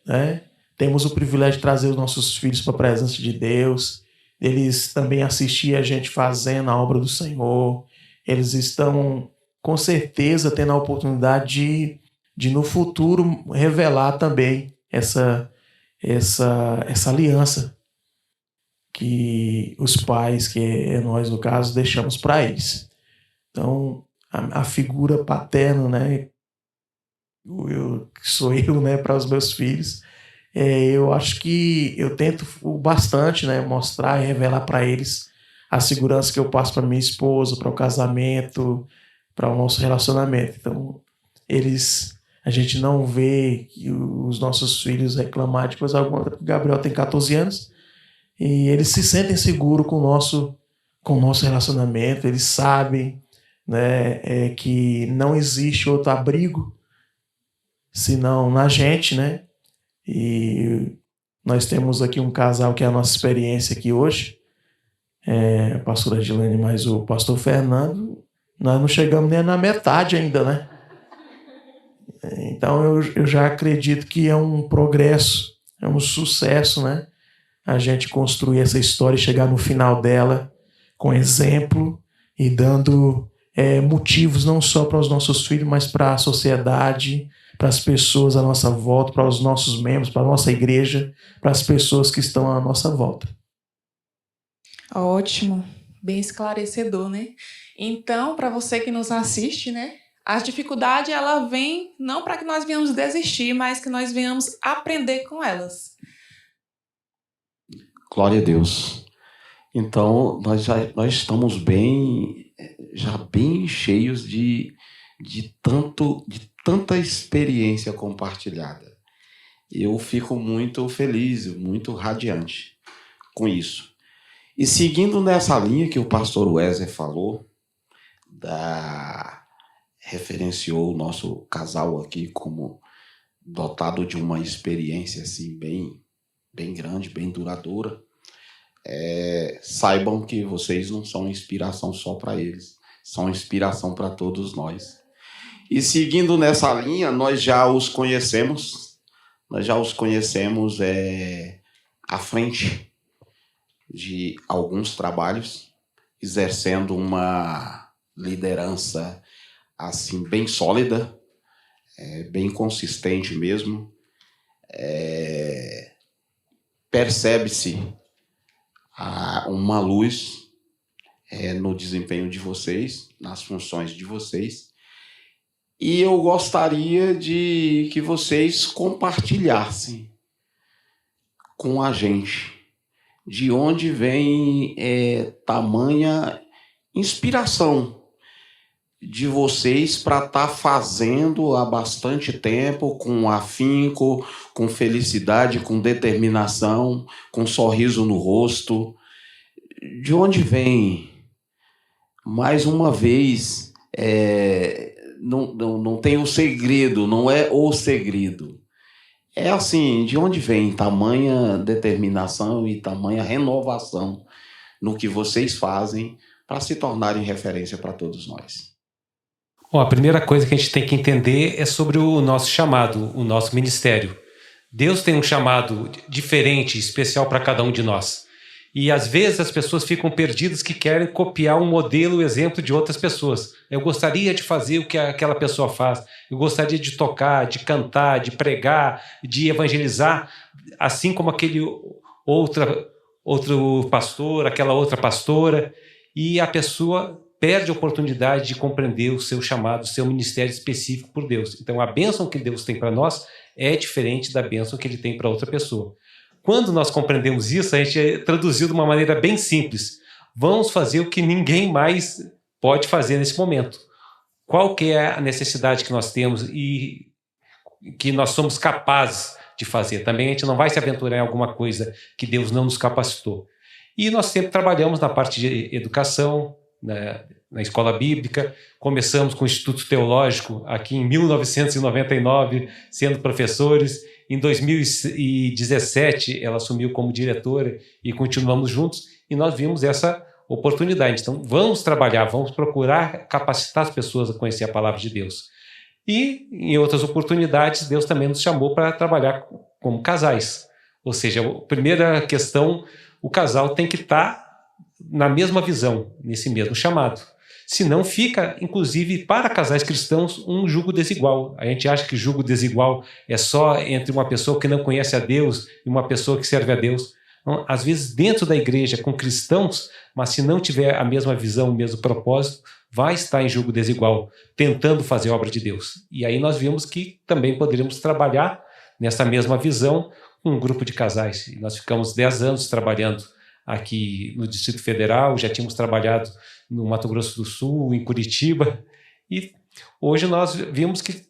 né? Temos o privilégio de trazer os nossos filhos para a presença de Deus. Eles também assistir a gente fazendo a obra do Senhor. Eles estão, com certeza, tendo a oportunidade de no futuro, revelar também essa aliança que os pais, que nós, no caso, deixamos para eles. Então, a figura paterna, né, sou eu, né, para os meus filhos. Eu acho que eu tento bastante, né, mostrar e revelar para eles a segurança que eu passo para minha esposa, para o casamento, para o nosso relacionamento. Então, a gente não vê os nossos filhos reclamar de coisa alguma. O Gabriel tem 14 anos e eles se sentem seguros com o nosso relacionamento. Eles sabem, né, que não existe outro abrigo senão na gente, né? E nós temos aqui um casal que é a nossa experiência aqui hoje, a pastora Gilene mais o pastor Fernando. Nós não chegamos nem na metade ainda, né? Então eu já acredito que é um progresso, é um sucesso, né? A gente construir essa história e chegar no final dela com exemplo e dando motivos não só para os nossos filhos, mas para a sociedade, para as pessoas à nossa volta, para os nossos membros, para a nossa igreja, para as pessoas que estão à nossa volta. Ótimo, bem esclarecedor, né? Então, para você que nos assiste, né? A dificuldade, ela vem não para que nós venhamos desistir, mas que nós venhamos aprender com elas. Glória a Deus. Então, nós estamos bem cheios de tanta experiência compartilhada. Eu fico muito feliz, muito radiante com isso. E seguindo nessa linha que o pastor Wesley falou, referenciou o nosso casal aqui como dotado de uma experiência assim bem bem grande, bem duradoura. Saibam que vocês não são inspiração só para eles, são inspiração para todos nós. E seguindo nessa linha, nós já os conhecemos à frente de alguns trabalhos, exercendo uma liderança assim bem sólida, bem consistente mesmo. Percebe-se uma luz no desempenho de vocês, nas funções de vocês. E eu gostaria de que vocês compartilhassem com a gente de onde vem tamanha inspiração de vocês para estar fazendo há bastante tempo, com afinco, com felicidade, com determinação, com sorriso no rosto. De onde vem? Mais uma vez, não tem o segredo, não é o segredo. É assim, de onde vem tamanha determinação e tamanha renovação no que vocês fazem para se tornarem referência para todos nós? Bom, a primeira coisa que a gente tem que entender é sobre o nosso chamado, o nosso ministério. Deus tem um chamado diferente, especial para cada um de nós. E às vezes as pessoas ficam perdidas que querem copiar um modelo, um exemplo de outras pessoas. Eu gostaria de fazer o que aquela pessoa faz. Eu gostaria de tocar, de cantar, de pregar, de evangelizar, assim como aquele outro pastor, aquela outra pastora. E a pessoa perde a oportunidade de compreender o seu chamado, o seu ministério específico por Deus. Então a bênção que Deus tem para nós é diferente da bênção que Ele tem para outra pessoa. Quando nós compreendemos isso, a gente traduziu de uma maneira bem simples. Vamos fazer o que ninguém mais pode fazer nesse momento. Qual que é a necessidade que nós temos e que nós somos capazes de fazer? Também a gente não vai se aventurar em alguma coisa que Deus não nos capacitou. E nós sempre trabalhamos na parte de educação, na escola bíblica. Começamos com o Instituto Teológico aqui em 1999, sendo professores. Em 2017, ela assumiu como diretora e continuamos juntos, e nós vimos essa oportunidade. Então, vamos trabalhar, vamos procurar capacitar as pessoas a conhecer a palavra de Deus. E, em outras oportunidades, Deus também nos chamou para trabalhar como casais. Ou seja, a primeira questão, o casal tem que estar na mesma visão, nesse mesmo chamado. Senão fica, inclusive, para casais cristãos, um jugo desigual. A gente acha que jugo desigual é só entre uma pessoa que não conhece a Deus e uma pessoa que serve a Deus. Então, às vezes, dentro da igreja, com cristãos, mas se não tiver a mesma visão, o mesmo propósito, vai estar em jugo desigual, tentando fazer a obra de Deus. E aí nós vimos que também poderíamos trabalhar nessa mesma visão com um grupo de casais. E nós ficamos 10 anos trabalhando aqui no Distrito Federal, já tínhamos trabalhado no Mato Grosso do Sul, em Curitiba, e hoje nós vimos que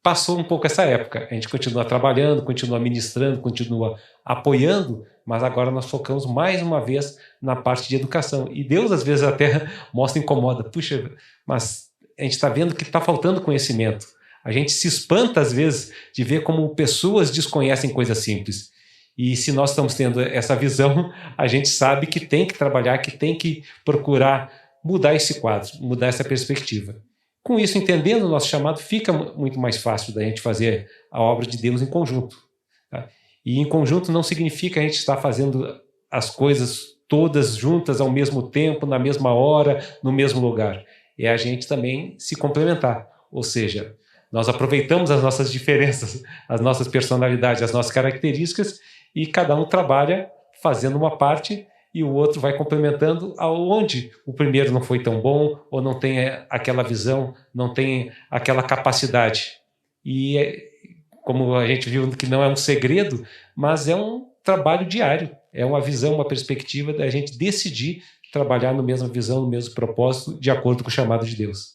passou um pouco essa época. A gente continua trabalhando, continua ministrando, continua apoiando, mas agora nós focamos mais uma vez na parte de educação. E Deus às vezes até incomoda. Puxa, mas a gente está vendo que está faltando conhecimento. A gente se espanta às vezes de ver como pessoas desconhecem coisas simples. E se nós estamos tendo essa visão, a gente sabe que tem que trabalhar, que tem que procurar mudar esse quadro, mudar essa perspectiva. Com isso, entendendo o nosso chamado, fica muito mais fácil da gente fazer a obra de Deus em conjunto. Tá? E em conjunto não significa a gente estar fazendo as coisas todas juntas ao mesmo tempo, na mesma hora, no mesmo lugar. É a gente também se complementar. Ou seja, nós aproveitamos as nossas diferenças, as nossas personalidades, as nossas características, e cada um trabalha fazendo uma parte e o outro vai complementando aonde o primeiro não foi tão bom ou não tem aquela visão, não tem aquela capacidade. E como a gente viu que não é um segredo, mas é um trabalho diário, é uma visão, uma perspectiva da gente decidir trabalhar na mesma visão, no mesmo propósito, de acordo com o chamado de Deus.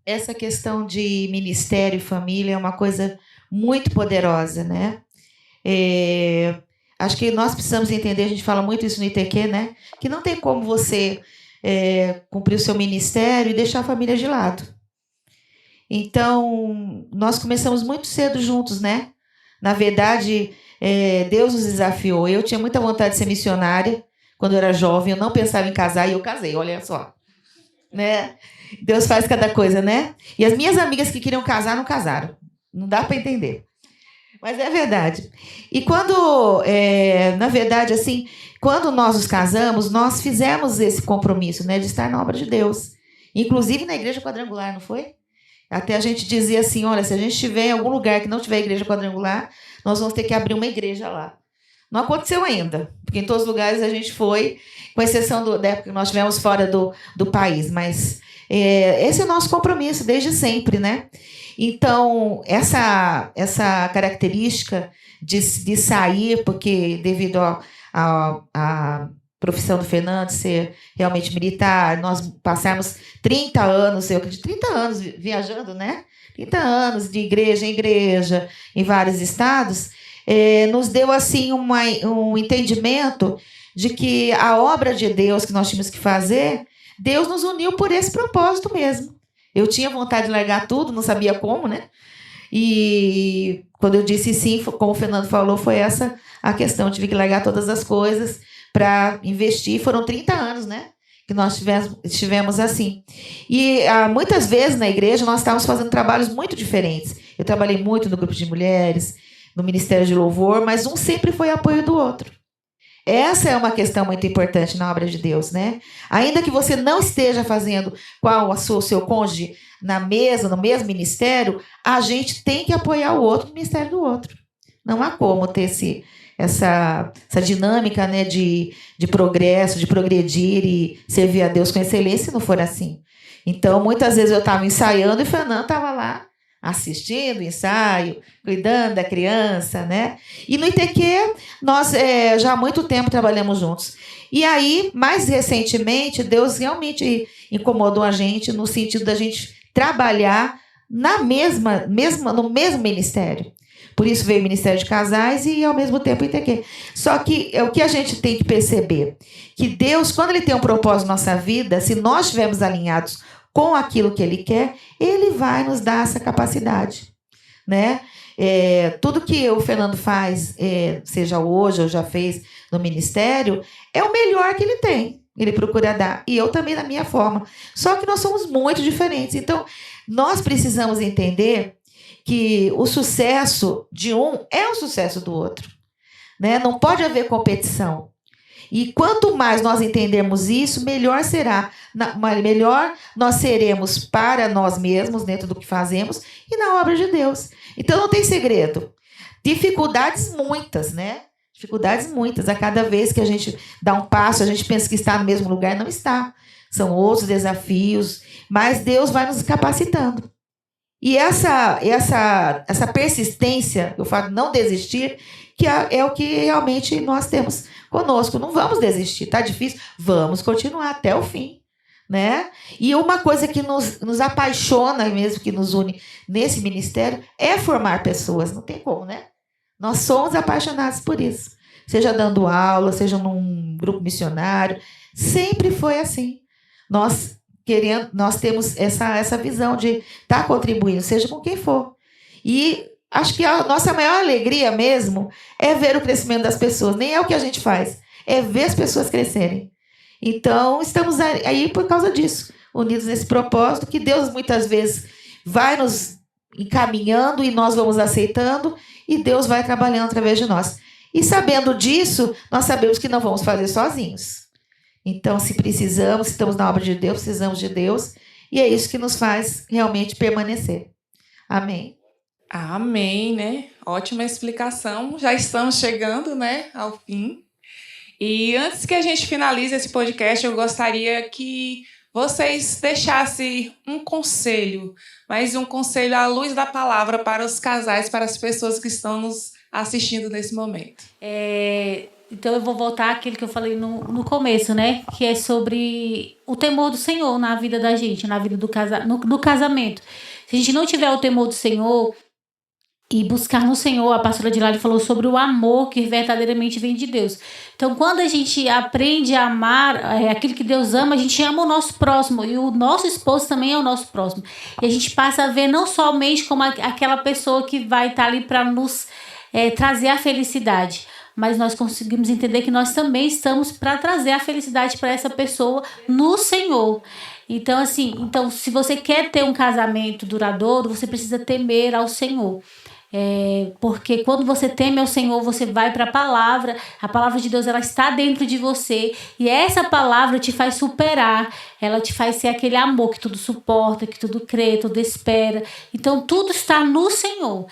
Essa questão de ministério e família é uma coisa muito poderosa, né? Acho que nós precisamos entender, a gente fala muito isso no ITQ, né? Que não tem como você cumprir o seu ministério e deixar a família de lado. Então, nós começamos muito cedo juntos, né? Na verdade, Deus nos desafiou. Eu tinha muita vontade de ser missionária quando eu era jovem. Eu não pensava em casar e eu casei, olha só. Né? Deus faz cada coisa, né? E as minhas amigas que queriam casar, não casaram. Não dá para entender. Mas é verdade. E quando, na verdade, assim, quando nós nos casamos, nós fizemos esse compromisso, né, de estar na obra de Deus. Inclusive na igreja quadrangular, não foi? Até a gente dizia assim, olha, se a gente estiver em algum lugar que não tiver igreja quadrangular, nós vamos ter que abrir uma igreja lá. Não aconteceu ainda, porque em todos os lugares a gente foi, com exceção da época que nós estivemos fora do país. Mas esse é o nosso compromisso desde sempre, né? Então, essa característica de sair, porque devido à profissão do Fernando ser realmente militar, nós passamos 30 anos, eu acredito, 30 anos viajando, né? 30 anos de igreja em igreja, em vários estados, nos deu assim um entendimento de que a obra de Deus que nós tínhamos que fazer, Deus nos uniu por esse propósito mesmo. Eu tinha vontade de largar tudo, não sabia como, né? E quando eu disse sim, como o Fernando falou, foi essa a questão. Eu tive que largar todas as coisas para investir. Foram 30 anos, né? Que nós estivemos assim. E muitas vezes na igreja nós estávamos fazendo trabalhos muito diferentes. Eu trabalhei muito no grupo de mulheres, no Ministério de Louvor, mas um sempre foi apoio do outro. Essa é uma questão muito importante na obra de Deus, né? Ainda que você não esteja fazendo o seu cônjuge no mesmo ministério, a gente tem que apoiar o outro no ministério do outro. Não há como ter essa dinâmica, né, de progresso, de progredir e servir a Deus com excelência se não for assim. Então, muitas vezes eu estava ensaiando e o Fernando estava lá assistindo o ensaio, cuidando da criança, né? E no ITQ, nós já há muito tempo trabalhamos juntos. E aí, mais recentemente, Deus realmente incomodou a gente no sentido da gente trabalhar no mesmo ministério. Por isso veio o Ministério de Casais e, ao mesmo tempo, o ITQ. Só que o que a gente tem que perceber, que Deus, quando Ele tem um propósito na nossa vida, se nós estivermos alinhados com aquilo que Ele quer, Ele vai nos dar essa capacidade, né? Tudo que o Fernando faz, seja hoje ou já fez no ministério, é o melhor que ele tem. Ele procura dar. E eu também, da minha forma. Só que nós somos muito diferentes. Então, nós precisamos entender que o sucesso de um é o sucesso do outro, né? Não pode haver competição. E quanto mais nós entendermos isso, melhor será. Melhor nós seremos para nós mesmos, dentro do que fazemos, e na obra de Deus. Então não tem segredo. Dificuldades muitas, né? Dificuldades muitas. A cada vez que a gente dá um passo, a gente pensa que está no mesmo lugar, não está. São outros desafios, mas Deus vai nos capacitando. E essa persistência, eu falo não desistir, que é o que realmente nós temos conosco. Não vamos desistir, tá difícil? Vamos continuar até o fim, né? E uma coisa que nos apaixona mesmo, que nos une nesse ministério, é formar pessoas. Não tem como, né? Nós somos apaixonados por isso. Seja dando aula, seja num grupo missionário, sempre foi assim. Nós temos essa visão de estar contribuindo, seja com quem for. E acho que a nossa maior alegria mesmo é ver o crescimento das pessoas. Nem é o que a gente faz, é ver as pessoas crescerem. Então, estamos aí por causa disso, unidos nesse propósito, que Deus muitas vezes vai nos encaminhando e nós vamos aceitando, e Deus vai trabalhando através de nós. E sabendo disso, nós sabemos que não vamos fazer sozinhos. Então, se estamos na obra de Deus, precisamos de Deus, e é isso que nos faz realmente permanecer. Amém. Amém, né? Ótima explicação. Já estamos chegando, né, ao fim. E antes que a gente finalize esse podcast, eu gostaria que vocês deixassem um conselho, mas um conselho à luz da palavra para os casais, para as pessoas que estão nos assistindo nesse momento. Então eu vou voltar àquilo que eu falei no começo, né? Que é sobre o temor do Senhor na vida da gente, na vida do casamento. Se a gente não tiver o temor do Senhor e buscar no Senhor, a pastora Dilari falou sobre o amor que verdadeiramente vem de Deus. Então, quando a gente aprende a amar aquilo que Deus ama, a gente ama o nosso próximo. E o nosso esposo também é o nosso próximo. E a gente passa a ver não somente como aquela pessoa que vai estar ali para nos trazer a felicidade, mas nós conseguimos entender que nós também estamos para trazer a felicidade para essa pessoa no Senhor. Então, assim, se você quer ter um casamento duradouro, você precisa temer ao Senhor. Porque quando você teme ao Senhor, você vai para a palavra de Deus, ela está dentro de você, e essa palavra te faz superar, ela te faz ser aquele amor que tudo suporta, que tudo crê, tudo espera. Então tudo está no Senhor.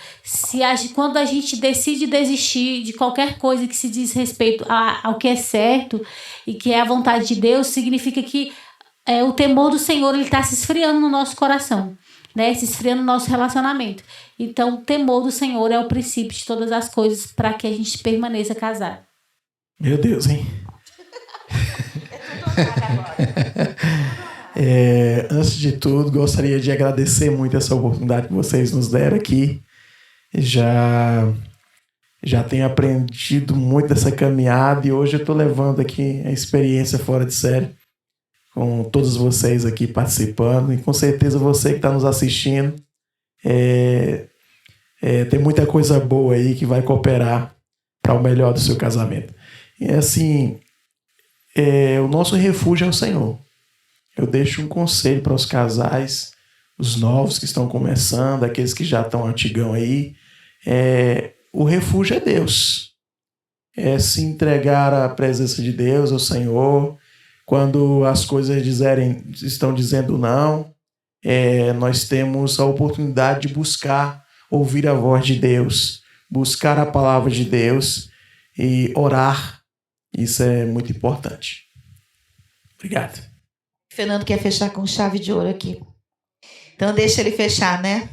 Quando a gente decide desistir de qualquer coisa que se diz respeito ao que é certo e que é a vontade de Deus, significa que o temor do Senhor está se esfriando no nosso coração, né? Se esfriando no nosso relacionamento. Então, o temor do Senhor é o princípio de todas as coisas para que a gente permaneça casado. Meu Deus, hein? Antes de tudo, gostaria de agradecer muito essa oportunidade que vocês nos deram aqui. Já tenho aprendido muito dessa caminhada e hoje eu estou levando aqui a experiência fora de série com todos vocês aqui participando, e com certeza você que está nos assistindo tem muita coisa boa aí que vai cooperar para o melhor do seu casamento. E assim, o nosso refúgio é o Senhor. Eu deixo um conselho para os casais, os novos que estão começando, aqueles que já estão antigão aí. O refúgio é Deus. É se entregar à presença de Deus, ao Senhor. Quando as coisas estão dizendo não, nós temos a oportunidade de buscar ouvir a voz de Deus, buscar a palavra de Deus e orar. Isso é muito importante. Obrigado. Fernando quer fechar com chave de ouro aqui. Então deixa ele fechar, né?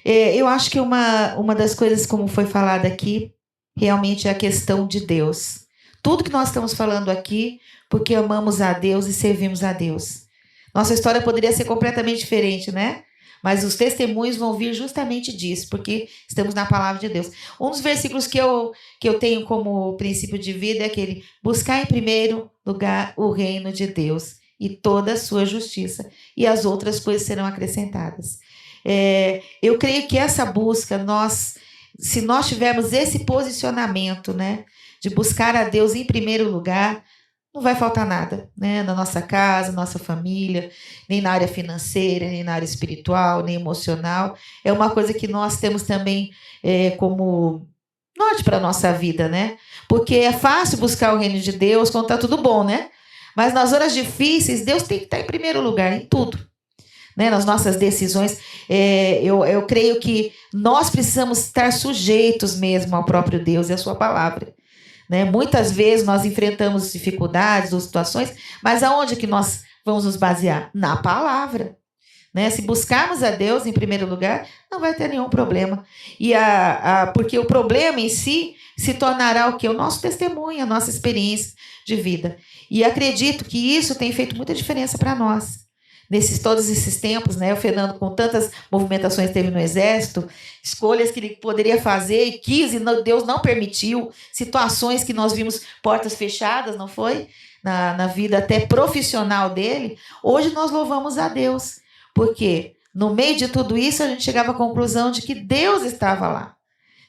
Eu acho que uma das coisas, como foi falado aqui, realmente é a questão de Deus. Tudo que nós estamos falando aqui, porque amamos a Deus e servimos a Deus. Nossa história poderia ser completamente diferente, né? Mas os testemunhos vão vir justamente disso, porque estamos na palavra de Deus. Um dos versículos que eu tenho como princípio de vida é aquele: buscar em primeiro lugar o reino de Deus e toda a sua justiça, e as outras coisas serão acrescentadas. Eu creio que essa busca, se nós tivermos esse posicionamento, né, de buscar a Deus em primeiro lugar, não vai faltar nada, né? Na nossa casa, nossa família, nem na área financeira, nem na área espiritual, nem emocional. É uma coisa que nós temos também como norte para a nossa vida, né? Porque é fácil buscar o reino de Deus quando está tudo bom, né? Mas nas horas difíceis, Deus tem que estar em primeiro lugar, em tudo. Né? Nas nossas decisões, eu creio que nós precisamos estar sujeitos mesmo ao próprio Deus e à sua palavra. Né? Muitas vezes nós enfrentamos dificuldades ou situações, mas aonde que nós vamos nos basear? Na palavra. Né? Se buscarmos a Deus em primeiro lugar, não vai ter nenhum problema. Porque o problema em si se tornará o quê? O nosso testemunho, a nossa experiência de vida. E acredito que isso tem feito muita diferença para nós. Todos esses tempos, né? O Fernando, com tantas movimentações teve no Exército, escolhas que ele poderia fazer e quis, e Deus não permitiu, situações que nós vimos portas fechadas, não foi? Na vida até profissional dele. Hoje nós louvamos a Deus, porque no meio de tudo isso a gente chegava à conclusão de que Deus estava lá.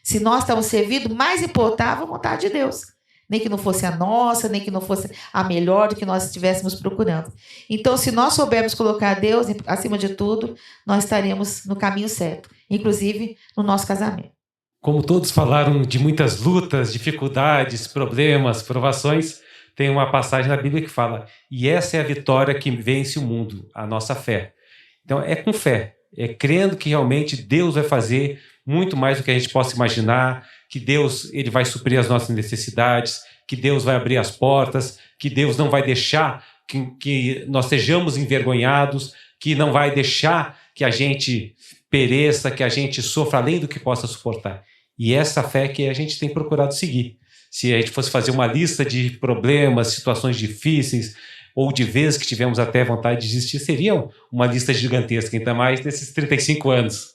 Se nós estávamos servindo, mais importava a vontade de Deus. Nem que não fosse a nossa, nem que não fosse a melhor do que nós estivéssemos procurando. Então, se nós soubermos colocar Deus acima de tudo, nós estaremos no caminho certo, inclusive no nosso casamento. Como todos falaram de muitas lutas, dificuldades, problemas, provações, tem uma passagem na Bíblia que fala: e essa é a vitória que vence o mundo, a nossa fé. Então, é com fé, é crendo que realmente Deus vai fazer muito mais do que a gente possa imaginar, que Deus ele vai suprir as nossas necessidades, que Deus vai abrir as portas, que Deus não vai deixar que nós sejamos envergonhados, que não vai deixar que a gente pereça, que a gente sofra além do que possa suportar. E essa fé que a gente tem procurado seguir. Se a gente fosse fazer uma lista de problemas, situações difíceis, ou de vezes que tivemos até vontade de desistir, seria uma lista gigantesca, ainda mais nesses 35 anos.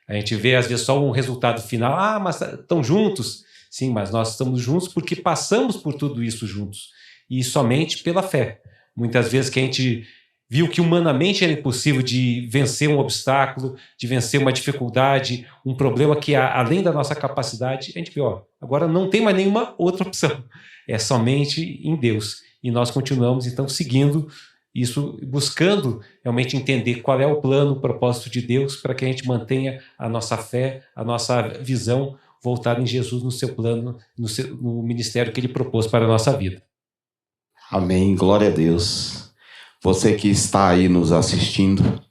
A gente vê, às vezes, só um resultado final. Ah, mas estão juntos. Sim, mas nós estamos juntos porque passamos por tudo isso juntos. E somente pela fé. Muitas vezes que a gente viu que humanamente era impossível de vencer um obstáculo, de vencer uma dificuldade, um problema que, além da nossa capacidade, a gente viu, agora não tem mais nenhuma outra opção. É somente em Deus. E nós continuamos, então, seguindo isso, buscando realmente entender qual é o plano, o propósito de Deus, para que a gente mantenha a nossa fé, a nossa visão voltada em Jesus, no seu plano, no ministério que Ele propôs para a nossa vida. Amém, glória a Deus. Você que está aí nos assistindo,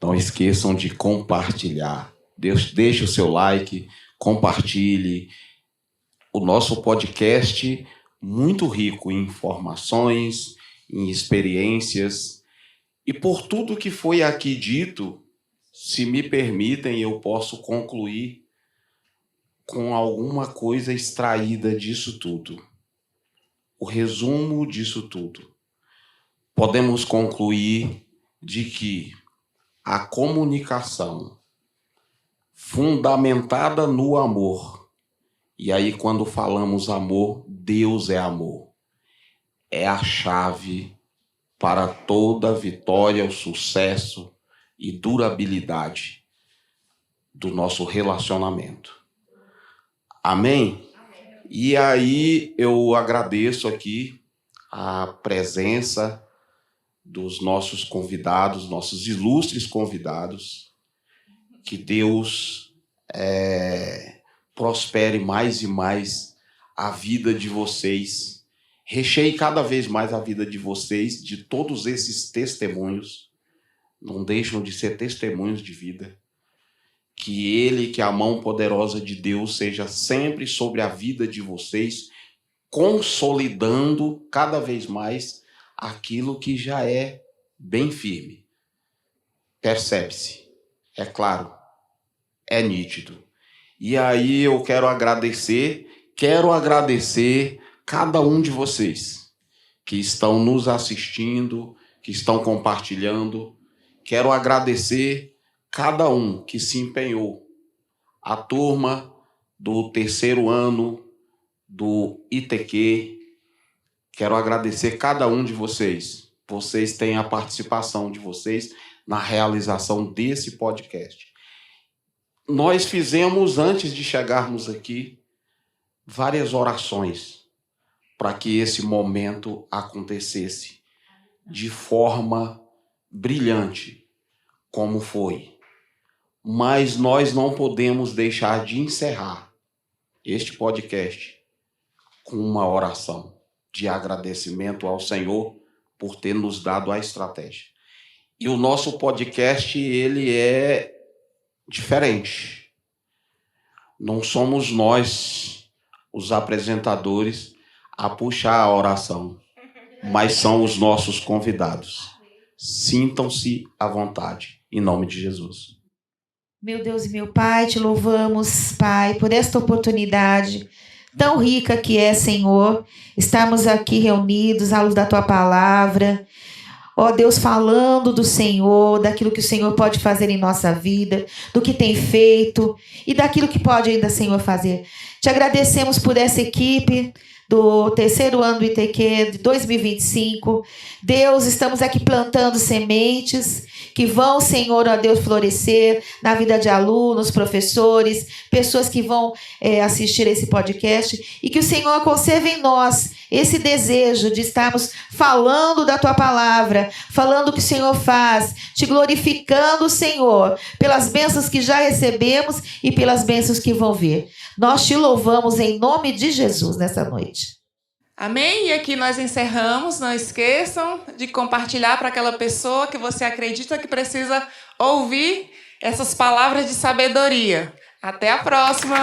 não esqueçam de compartilhar. Deixe o seu like, compartilhe. O nosso podcast muito rico em informações, em experiências. E por tudo que foi aqui dito, se me permitem, eu posso concluir com alguma coisa extraída disso tudo. O resumo disso tudo. Podemos concluir de que a comunicação fundamentada no amor, e aí quando falamos amor, Deus é amor, é a chave para toda a vitória, o sucesso e durabilidade do nosso relacionamento. Amém? E aí eu agradeço aqui a presença dos nossos convidados, nossos ilustres convidados. Que Deus prospere mais e mais a vida de vocês, recheie cada vez mais a vida de vocês, de todos esses testemunhos, não deixam de ser testemunhos de vida. Que a mão poderosa de Deus seja sempre sobre a vida de vocês, consolidando cada vez mais aquilo que já é bem firme. Percebe-se, é claro, é nítido. E aí eu quero agradecer cada um de vocês que estão nos assistindo, que estão compartilhando. Quero agradecer cada um que se empenhou. A turma do 3º ano do ITQ, quero agradecer cada um de vocês. Vocês têm a participação de vocês na realização desse podcast. Nós fizemos, antes de chegarmos aqui, várias orações para que esse momento acontecesse de forma brilhante, como foi. Mas nós não podemos deixar de encerrar este podcast com uma oração de agradecimento ao Senhor por ter nos dado a estratégia. E o nosso podcast, ele é diferente. Não somos nós, os apresentadores, a puxar a oração, mas são os nossos convidados. Sintam-se à vontade, em nome de Jesus. Meu Deus e meu Pai, te louvamos, Pai, por esta oportunidade tão rica que é, Senhor, estarmos aqui reunidos à luz da Tua Palavra. Ó Deus, falando do Senhor, daquilo que o Senhor pode fazer em nossa vida, do que tem feito e daquilo que pode ainda, Senhor, fazer. Te agradecemos por essa equipe do 3º ano do ITQ de 2025. Deus, estamos aqui plantando sementes que vão, Senhor, ó Deus, florescer na vida de alunos, professores, pessoas que vão assistir esse podcast, e que o Senhor conserve em nós esse desejo de estarmos falando da Tua Palavra, falando o que o Senhor faz, te glorificando, Senhor, pelas bênçãos que já recebemos e pelas bênçãos que vão vir. Nós te louvamos em nome de Jesus nessa noite. Amém? E aqui nós encerramos. Não esqueçam de compartilhar para aquela pessoa que você acredita que precisa ouvir essas palavras de sabedoria. Até a próxima!